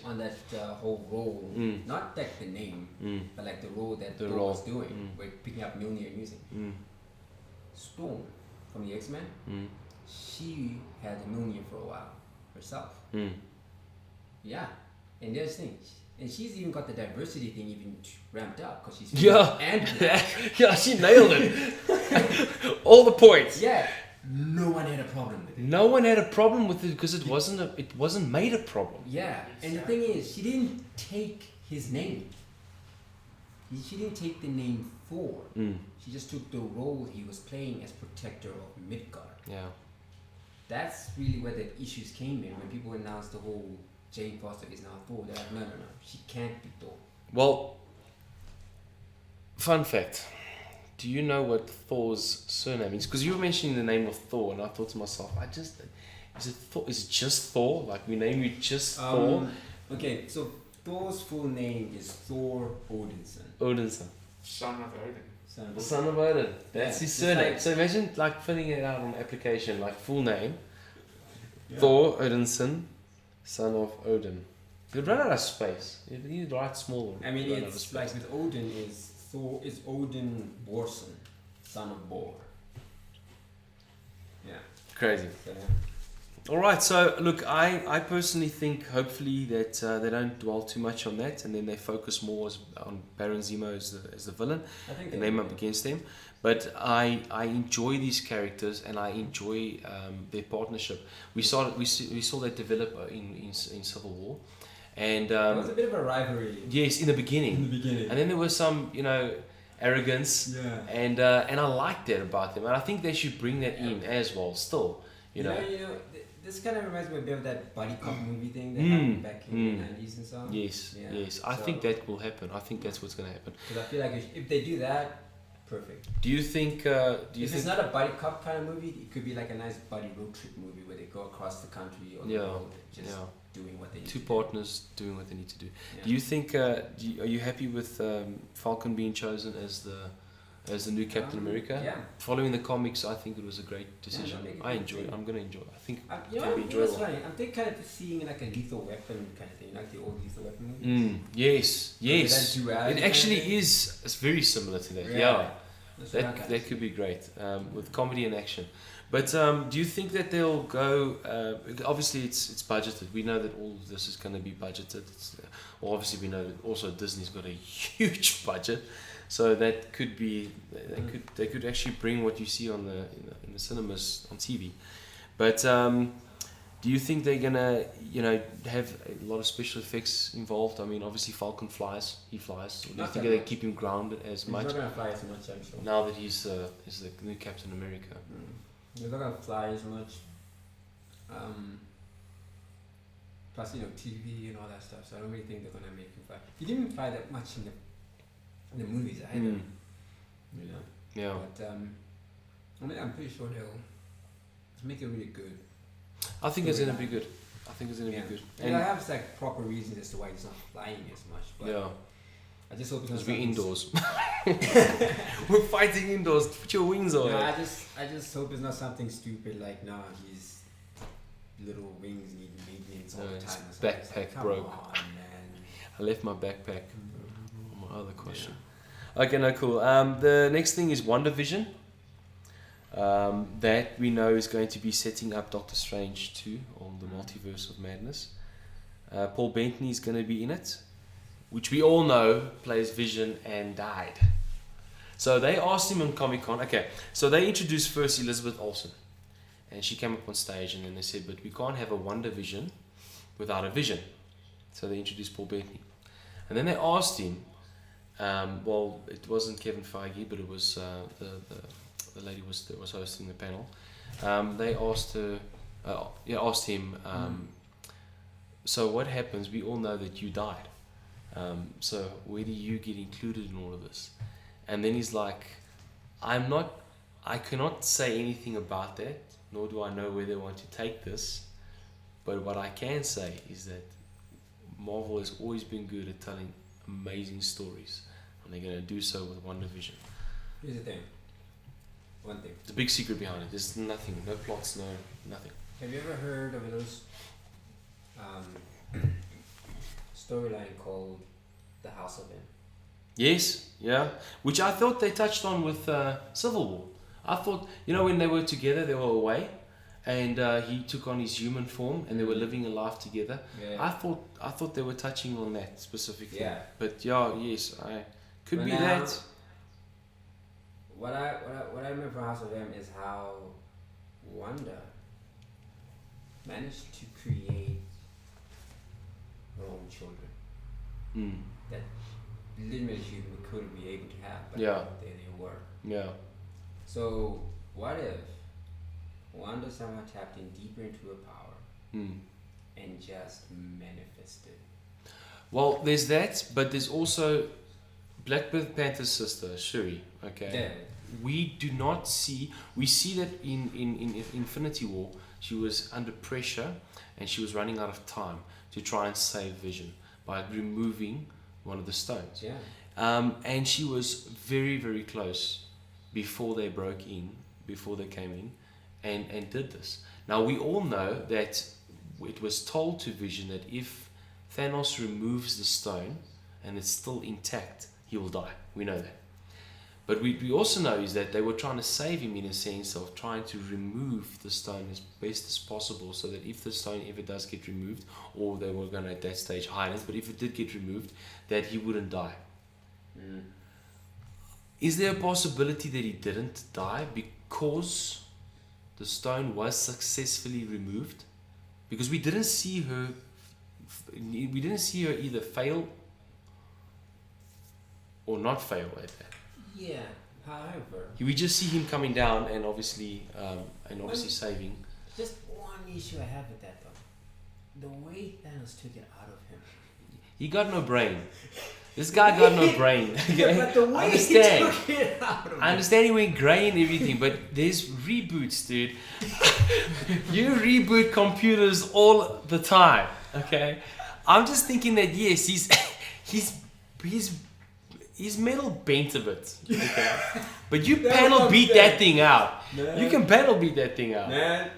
On that whole role. Not like the name, but like the role that Thor was doing. We're picking up Mjolnir and using. Storm from the X-Men, she had the Mjolnir for a while herself. Yeah, and there's things. And she's even got the diversity thing even ramped up because she's yeah, she nailed it. All the points. Yeah, no one had a problem with it. No one had a problem with it because it wasn't made a problem. Yeah, and the thing is, she didn't take his name. She didn't take the name Thor. She just took the role he was playing as protector of Midgard. Yeah, that's really where the issues came in when people announced the whole Jane Foster is now Thor. They're like, no, she can't be Thor. Well, Fun fact. Do you know what Thor's surname is? Because you were mentioning the name of Thor, and I thought to myself, is it Thor? Is it just Thor? Like we name you just Thor? Okay, so Thor's full name is Thor Odinson. Odinson. Son of Odin. Son The of son of Odin. That's his surname. like- So imagine like filling it out on the application, like full name. Yeah. Thor Odinson, son of Odin. You'd run out of space. You'd write small. I mean, run out of it's space. like with Odin is Thor is Odin Borson, son of Bor. Yeah. Crazy. So, All right. So look, I personally think hopefully that they don't dwell too much on that, and then they focus more on Baron Zemo as the villain, I think and they name will. up against them. But I enjoy these characters, and I enjoy their partnership. We saw that develop in Civil War, and It was a bit of a rivalry yes, in the beginning. in the beginning. And then there was some, arrogance, Yeah. and I like that about them, and I think they should bring that in as well. Still, you know. This kind of reminds me a bit of that buddy cop movie thing that Mm, happened back in mm. the 90s and so on. Yes, Yeah, yes. I so- think that will happen. I think that's what's going to happen. Because I feel like if they do that, perfect. Do you think? If it's not a buddy cop kind of movie, it could be like a nice buddy road trip movie where they go across the country or the Yeah, road, just yeah. doing what they need Two to partners doing what they need to do. do. Do you think? Are you happy with Falcon being chosen as the new Captain America? Yeah. Following the comics, I think it was a great decision. make it I good enjoy thing. it. I'm gonna enjoy it. I think You know, Can be you know what's enjoyable. funny? I'm thinking kind of seeing like a Lethal Weapon kind of thing, like the old Lethal Weapon movies. yes, yes. That duality It actually kind of thing. is. It's very similar to that. Yeah. Yeah, That's what I that kinda that could be great with comedy and action. But do you think that they'll go? Obviously, it's budgeted. We know that all of this is going to be budgeted. Well, obviously, we know that also Disney's got a huge budget, so that could be. They could actually bring what you see on in the cinemas on TV. But do you think they're gonna have a lot of special effects involved? I mean, obviously Falcon flies. He flies. Or do you Not think that they much. keep him grounded as He's much not gonna fly as much, I'm sure. now that he's the new Captain America? He's not gonna fly as much. Plus, TV and all that stuff. So I don't really think they're gonna make him fly. He didn't fly that much in the movies either. Mm. You know. Yeah. But I'm pretty sure they'll make it really good. I think it's gonna be good. I think it's gonna Yeah. be good. And I have like proper reasons as to why he's not flying as much. But Yeah, I just hope it's not because we're something indoors. We're fighting indoors. Put your wings on. No, I just hope it's not something stupid like his little wings need maintenance all No, the his time. Or something. It's backpack like, come broke. on, man. I left my backpack. On my other question. Okay, no, cool. The next thing is WandaVision. That we know is going to be setting up Doctor Strange 2 on the Multiverse of Madness. Paul Bettany is going to be in it, which we all know plays Vision and died. So they asked him on Comic-Con. Okay, so they introduced first Elizabeth Olsen, and she came up on stage, and then they said, but we can't have a WandaVision without a vision. So they introduced Paul Bettany. And then they asked him, well, it wasn't Kevin Feige, but it was the lady that was hosting the panel. They asked her, asked him, so what happens? We all know that you died. So where do you get included in all of this? And then he's like, I cannot say anything about that, nor do I know where they want to take this. But what I can say is that Marvel has always been good at telling amazing stories, and they're going to do so with WandaVision. Here's the thing. One thing. The big secret behind it. There's nothing, no plots, nothing. Have you ever heard of those storyline called The House of M? Yes, yeah. Which I thought they touched on with Civil War. I thought, when they were together, they were away, and he took on his human form, and they were living a life together. Yeah. I thought they were touching on that specifically. Yeah. But yes, I could But be now, that. What I remember from House of M is how Wanda managed to create her own children Mm. that literally she couldn't be able to have, but Yeah. they were. Yeah. So what if Wanda somehow tapped in deeper into her power Mm. and just manifested? Well, there's that, but there's also Black Panther's sister, Shuri, okay? Yeah. We do not see... We see that in Infinity War, she was under pressure and she was running out of time to try and save Vision by removing one of the stones. Yeah. And she was very, very close before they came in and did this. Now, we all know that it was told to Vision that if Thanos removes the stone and it's still intact, he will die. We know that. But we also know is that they were trying to save him in a sense of trying to remove the stone as best as possible so that if the stone ever does get removed, or they were going to at that stage hide it, but if it did get removed, that he wouldn't die. Mm. Is there a possibility that he didn't die because the stone was successfully removed? Because we didn't see her either fail or not fail at that. Yeah. However, We just see him coming down and obviously saving. just one issue I have with that though. The way Thanos took it out of him. He got no brain. This guy got no brain. Yeah, but the way he took it out of I understand he went grey and everything, but there's reboots, dude. You reboot computers all the time, okay? I'm just thinking that yes, his metal bent a bit, okay? But you panel beat that thing out. Man. You can panel beat that thing out. Man,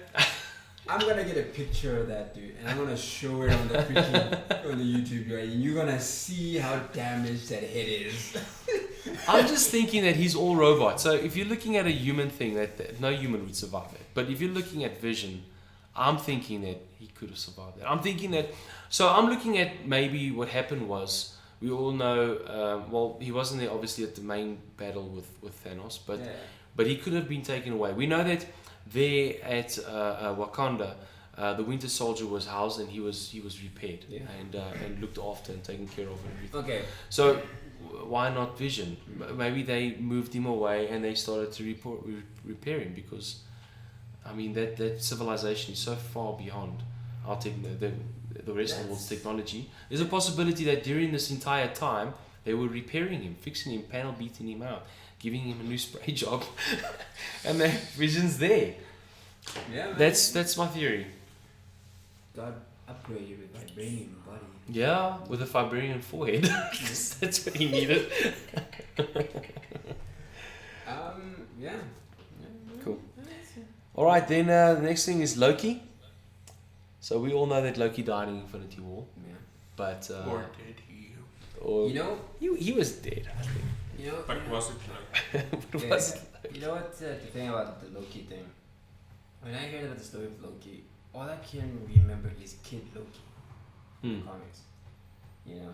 I'm gonna get a picture of that dude, and I'm gonna show it on the freaking on the YouTube, right? And you're gonna see how damaged that head is. I'm just thinking that he's all robot. So if you're looking at a human thing, that no human would survive it. But if you're looking at Vision, I'm thinking that he could have survived that. I'm thinking that. So I'm looking at maybe what happened was, we all know. Well, he wasn't there obviously at the main battle with Thanos, but Yeah. but he could have been taken away. We know that there at Wakanda, the Winter Soldier was housed and he was repaired and looked after and taken care of and everything. Okay. So why not Vision? Maybe they moved him away and they started to repair him because, I mean, that civilization is so far beyond our the rest of the world's technology. There's a possibility that during this entire time they were repairing him, fixing him, panel beating him out, giving him a new spray job, and the Vision's there. Yeah. Man. That's my theory. God upgrade you with vibranium body. Yeah, with a vibranium forehead. That's what he needed. Yeah. Cool. All right, then the next thing is Loki. So we all know that Loki died in Infinity War, Yeah. but Or did he? or You know. he was dead, I think. You know. But you know, was it like? But yeah, was you know what the thing about the Loki thing? When I heard about the story of Loki, all I can remember is Kid Loki in the comics. You know,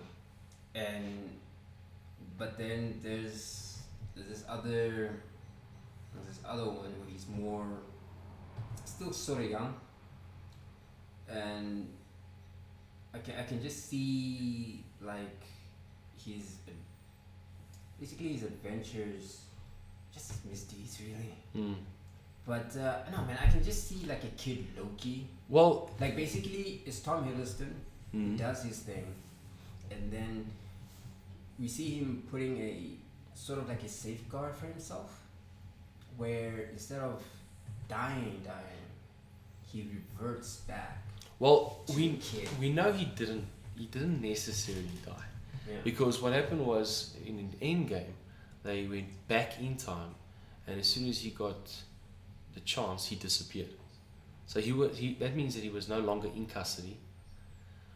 but then there's this other one where he's more still sort of young, and I can just see like his basically his adventures, just his misdeeds really. But no man, I can just see like a Kid Loki. Well, Like basically, it's Tom Hiddleston. He does his thing, and then we see him putting a sort of like a safeguard for himself, where instead of dying, he reverts back. well, to we the kid. we know he didn't necessarily die, Yeah. because what happened was in an Endgame, they went back in time, and as soon as he got the chance, he disappeared. So that means that he was no longer in custody,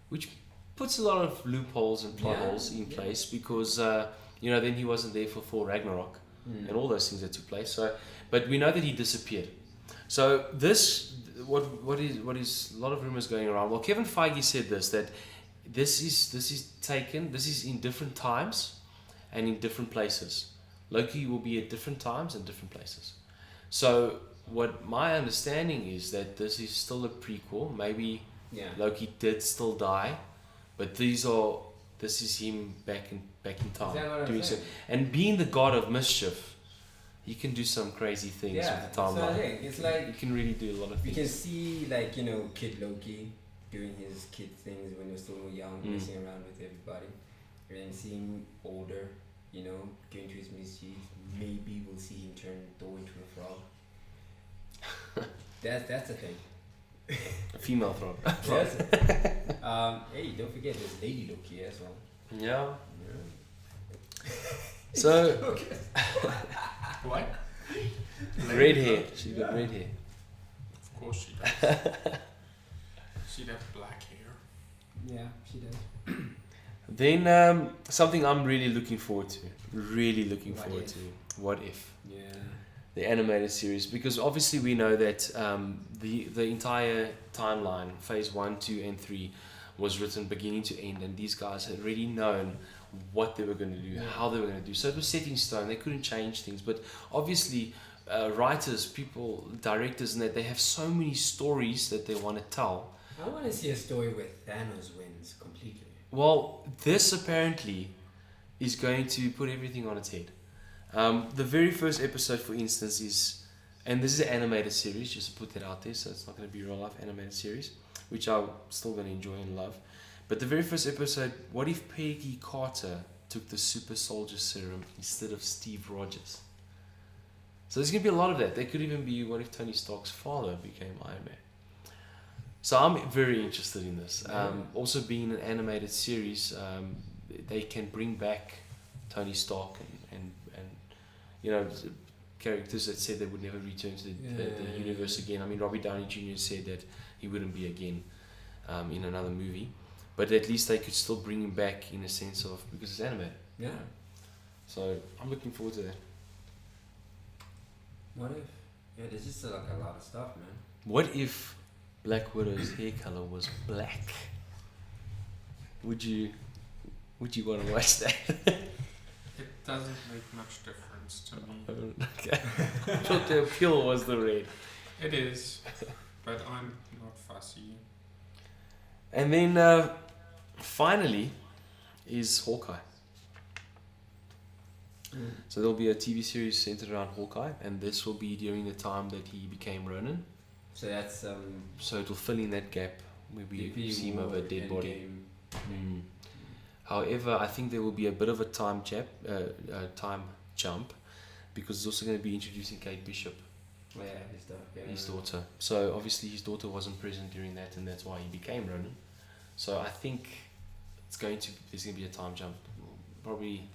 which puts a lot of loopholes and plot holes in place, because then he wasn't there for Thor Ragnarok and all those things that took place. So, but we know that he disappeared. So what is a lot of rumors going around. Well, Kevin Feige said that this is in different times and in different places. Loki will be at different times and different places. So what my understanding is that this is still a prequel. Maybe Loki did still die, but this is him back in time doing so. And being the god of mischief, he can do some crazy things with the timeline. It's like you can really do a lot of we things. can see like Kid Loki doing his kid things when he was still young, messing around with everybody, and then see him older, going to his mischief, maybe we'll see him turn Thor into a frog. That's the thing. A female frog. Yes. Hey, don't forget there's Lady Loki as well. Yeah. Yeah. So What? red hair. She's got red hair. Of course she does. She has black hair. Yeah, she does. Then something I'm really looking forward to. Really looking What forward if? to. What if? Yeah. The animated series, because obviously we know that the entire timeline, phase 1, 2, and 3, was written beginning to end, and these guys had already known what they were going to do, how they were going to do. So it was set in stone. They couldn't change things. But obviously, writers, people, directors, and that they have so many stories that they want to tell. I want to see a story where Thanos wins completely. Well, this apparently is going to put everything on its head. The very first episode, for instance, is, and this is an animated series, just to put that out there, so it's not going to be a real life animated series, which I'm still going to enjoy and love. But the very first episode, what if Peggy Carter took the super soldier serum instead of Steve Rogers? So there's going to be a lot of that. There could even be, what if Tony Stark's father became Iron Man? So I'm very interested in this. Also being an animated series, they can bring back Tony Stark and characters that said they would never return to the universe again. I mean, Robbie Downey Jr. said that he wouldn't be again in another movie, but at least they could still bring him back in a sense of, because it's animated. Yeah. So I'm looking forward to that. What if? Yeah, there's just like a lot of stuff, man. What if Black Widow's hair color was black? Would you want to watch that? It doesn't make much difference to me. Okay. I thought the appeal was the red. It is, but I'm not fussy. And then finally is Hawkeye. So there'll be a TV series centered around Hawkeye, and this will be during the time that he became Ronin. So that's So it will fill in that gap where we see him over a dead body. However, I think there will be a bit of a time jump, because it's also going to be introducing Kate Bishop, Yeah, his stuff. Yeah. his daughter. So obviously his daughter wasn't present during that, and that's why he became Ronin. So I think there's going to be a time jump. Probably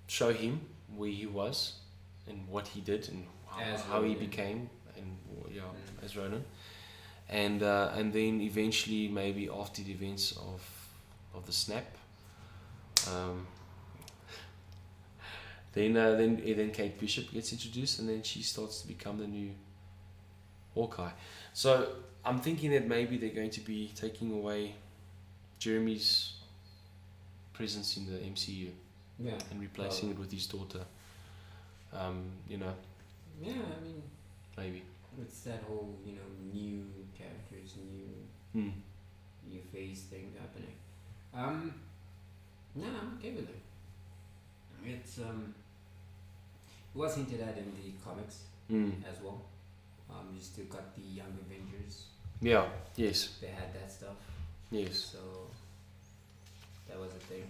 show him where he was and what he did and how he became as Ronin, and then eventually maybe after the events of the snap, then Kate Bishop gets introduced, and then she starts to become the new Hawkeye. So I'm thinking that maybe they're going to be taking away Jeremy's presence in the MCU. Yeah. And replacing it with his daughter. Yeah, I mean, maybe. it's that whole new characters, new phase thing happening. Yeah, I'm okay with it. It's it was hinted at in the comics as well. You still got the Young Avengers. Yeah. Yes. They had that stuff. Yes. So that was a thing.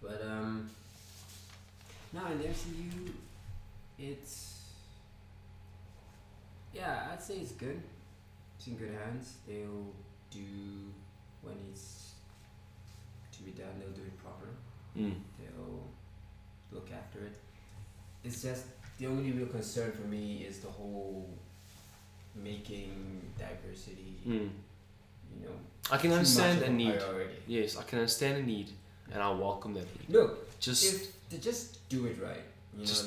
But now in the MCU, it's I'd say it's good. It's in good hands. They'll do when it's to be done. They'll do it proper. They'll look after it. It's just the only real concern for me is the whole making diversity. I can too understand much a of need. priority. Yes, I can understand a need, and I welcome that need. Look, Just if they just do it right.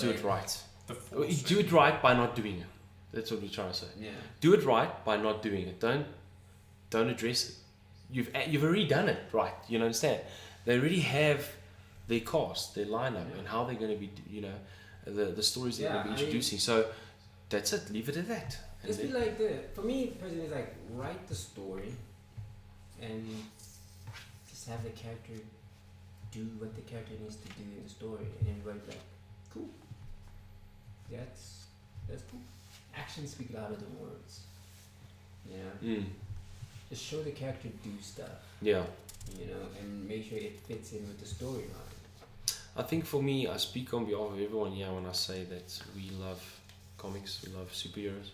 do it right. The You forcing. do it right by not doing it. That's what we're trying to say. Yeah. Do it right by not doing it. Don't address it. You've already done it right. You understand? They already have their cast, their lineup, and how they're going to be. The stories they're going to be introducing. So that's it. Leave it at that. And Just be like for me personally, it's like write the story, and just have the character do what the character needs to do in the story, and everybody's like, cool. That's cool. Actions speak louder than words. Yeah. Just show the character do stuff. Yeah. you know, and make sure it fits in with the storyline. I think for me, I speak on behalf of everyone here when I say that we love comics, we love superheroes,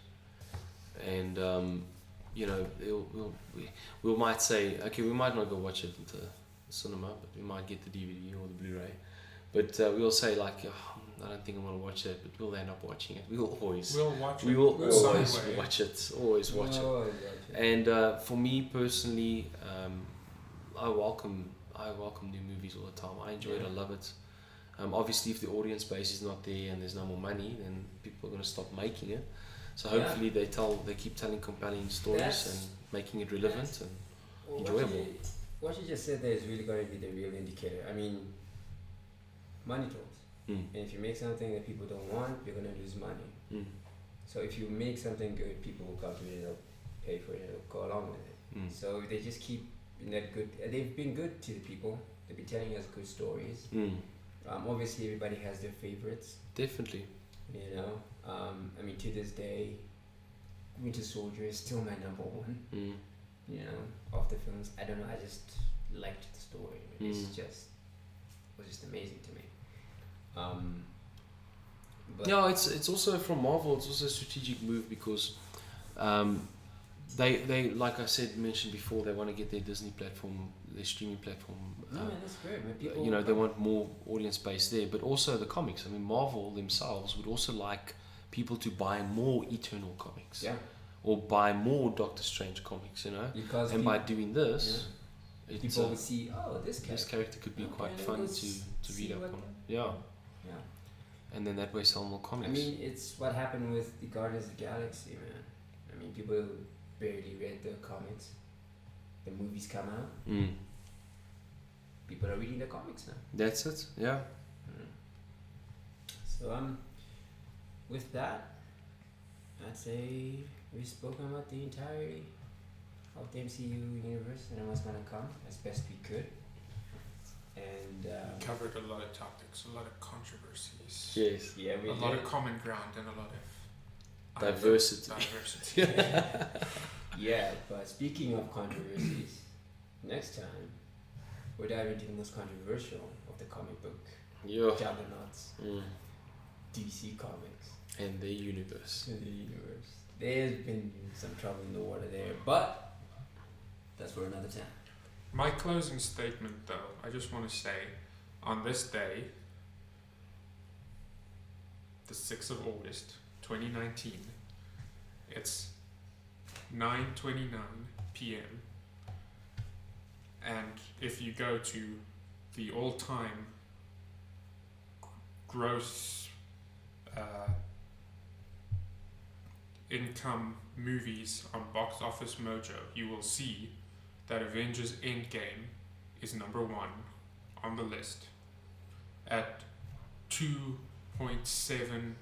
and you know, we might say, okay, we might not go watch it at the cinema, but we might get the DVD or the Blu-ray, but we'll say like, oh, I don't think I'm gonna watch that, but we'll end up watching it. We'll always watch watch it. Always watch it. And for me personally, I welcome new movies all the time. I enjoy it. I love it. Obviously, if the audience base is not there and there's no more money, then people are going to stop making it. So hopefully they keep telling compelling stories and making it relevant and enjoyable. What you just said there is really going to be the real indicator. I mean, money talks. And if you make something that people don't want, you're going to lose money. So if you make something good, people will come to it, they'll pay for it, they'll go along with it. So if they just keep in that good, they've been good to the people. They've been telling us good stories. Obviously, everybody has their favorites. Definitely. You know, I mean, to this day, Winter Soldier is still my number one. You know, of the films. I don't know. I just liked the story. It was just amazing to me. But yeah, it's also from Marvel. It's also a strategic move because they like I mentioned before, they want to get their Disney platform, their streaming platform. That's great. People, you know, they want more audience base there, but also the comics. I mean, Marvel themselves would also like people to buy more Eternal comics, or buy more Doctor Strange comics. You know, because by doing this, people will see, this character could be quite fun to read up on. Yeah. And then that way sell more comics. I mean, it's what happened with the Guardians of the Galaxy, man. I mean, people barely read the comics. The movies come out. People are reading the comics now. That's it. Yeah. So with that, I'd say we've spoken about the entirety of the MCU universe and what's gonna come as best we could. And covered a lot of topics, a lot of controversies. Yes. Yeah, we a lot of common ground and a lot of diversity. Yeah, but speaking of controversies, next time we're diving into the most controversial of the comic book juggernauts, DC Comics and the universe. There's been some trouble in the water there, but that's for another time. My closing statement, though, I just want to say, on this day, the 6th of August, 2019, it's 9:29 p.m. And if you go to the all-time gross income movies on Box Office Mojo, you will see that Avengers Endgame is number 1 on the list at 2.7,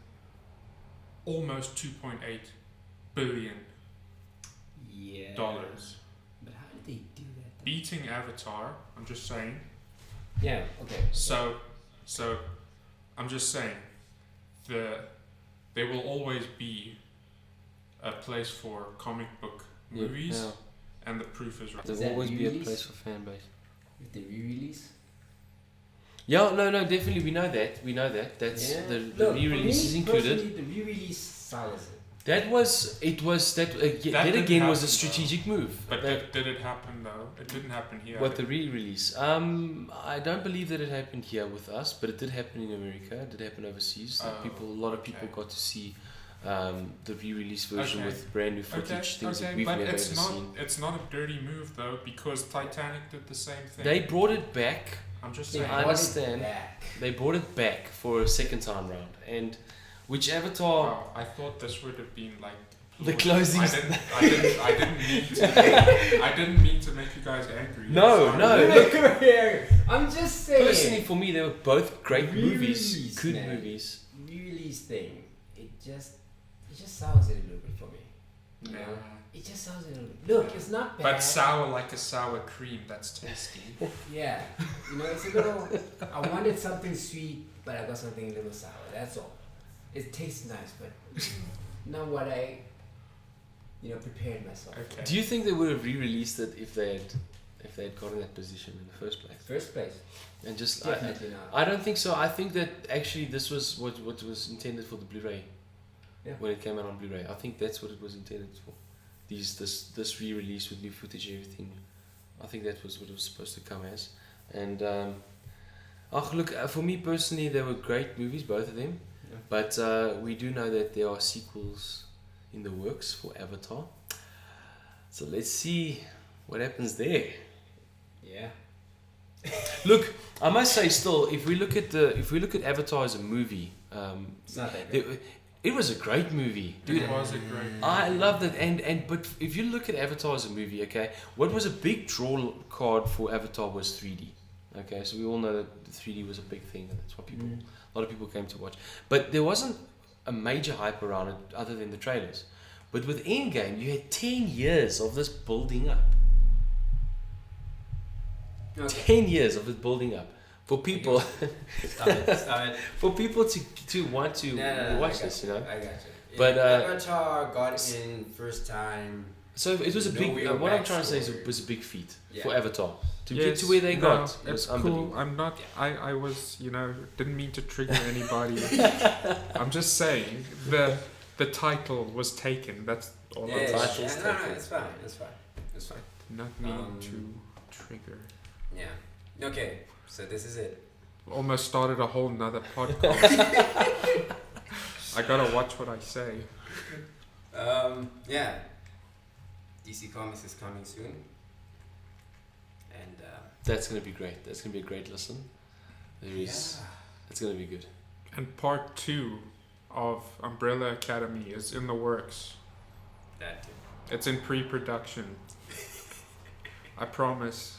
almost 2.8 billion dollars. But how did they do that? Beating Avatar, I'm just saying. Yeah, okay. So I'm just saying, there will always be a place for comic book movies. Yeah. And the proof is right. There will always be a place for fan base. With the re-release? Yeah, no, definitely we know that. That's the re-release is included. The re-release sours it. That was a strategic move. But did it happen though? It didn't happen here. What, the re-release? I don't believe that it happened here with us, but it did happen in America. It did happen overseas. A lot of people got to see the re-release version with brand new footage, things that we've never ever seen. It's not a dirty move though, because Titanic did the same thing. They brought it back. I'm just saying. I understand. They brought it back for a second time round, and which Avatar? Wow, I thought this would have been like the closing. I didn't mean to make you guys angry. No. I'm just saying. Personally, for me, they were both great movies, good movies. Re-release thing, it just sours it a little bit for me. You know? It just sours it a little bit. Look, it's not bad. But sour like a sour cream, that's tasty. Yeah, you know, it's a little. I wanted something sweet, but I got something a little sour. That's all. It tastes nice, but not what I, prepared myself. Okay. Do you think they would have re-released it if they had if they had gotten that position in the first place. First place. And just Definitely not. I don't think so. I think that actually this was what was intended for the Blu-ray. Yeah. When it came out on Blu-ray, I think that's what it was intended for. This re-release with new footage and everything. I think that was what it was supposed to come as. And look, for me personally, they were great movies, both of them. Yeah. But we do know that there are sequels in the works for Avatar. So let's see what happens there. Yeah. Look, I must say, still, if we look at Avatar as a movie, It's not that good. it was a great movie, dude. It was a great. I loved it, and but if you look at Avatar as a movie, okay, what was a big draw card for Avatar was 3D. Okay, so we all know that the 3D was a big thing, and that's what a lot of people came to watch. But there wasn't a major hype around it other than the trailers. But with Endgame, you had 10 years of this building up. Okay. 10 years of it building up for people. Stop it. For people to want to watch this, you know. I got you. But, Avatar got in first time. So it was a No big. real What I'm trying to say is backstory. it was a big feat Yeah. for Avatar to Yes, get to where they no, got. It's Was cool. unbelievable. I'm not. I was. Didn't mean to trigger anybody. I'm just saying the title was taken. That's all Yeah, I'm yeah, saying. yeah. No, it's fine. It's fine. Not meaning to trigger. Yeah. Okay. So this is it. Almost started a whole nother podcast. I gotta watch what I say. Yeah. DC Comics is coming soon. And That's gonna be great. That's gonna be a great listen. There is. It's gonna be good. And part 2 of Umbrella Academy is in the works. that too. It's in pre-production. I promise.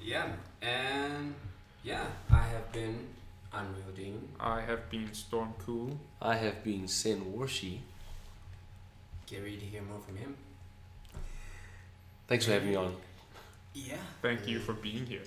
Yeah, and yeah, I have been Unreal Dean. I have been Storm Cool. I have been Sen Warshi. Get ready to hear more from him. Thanks for having me on. Yeah. Thank you for being here.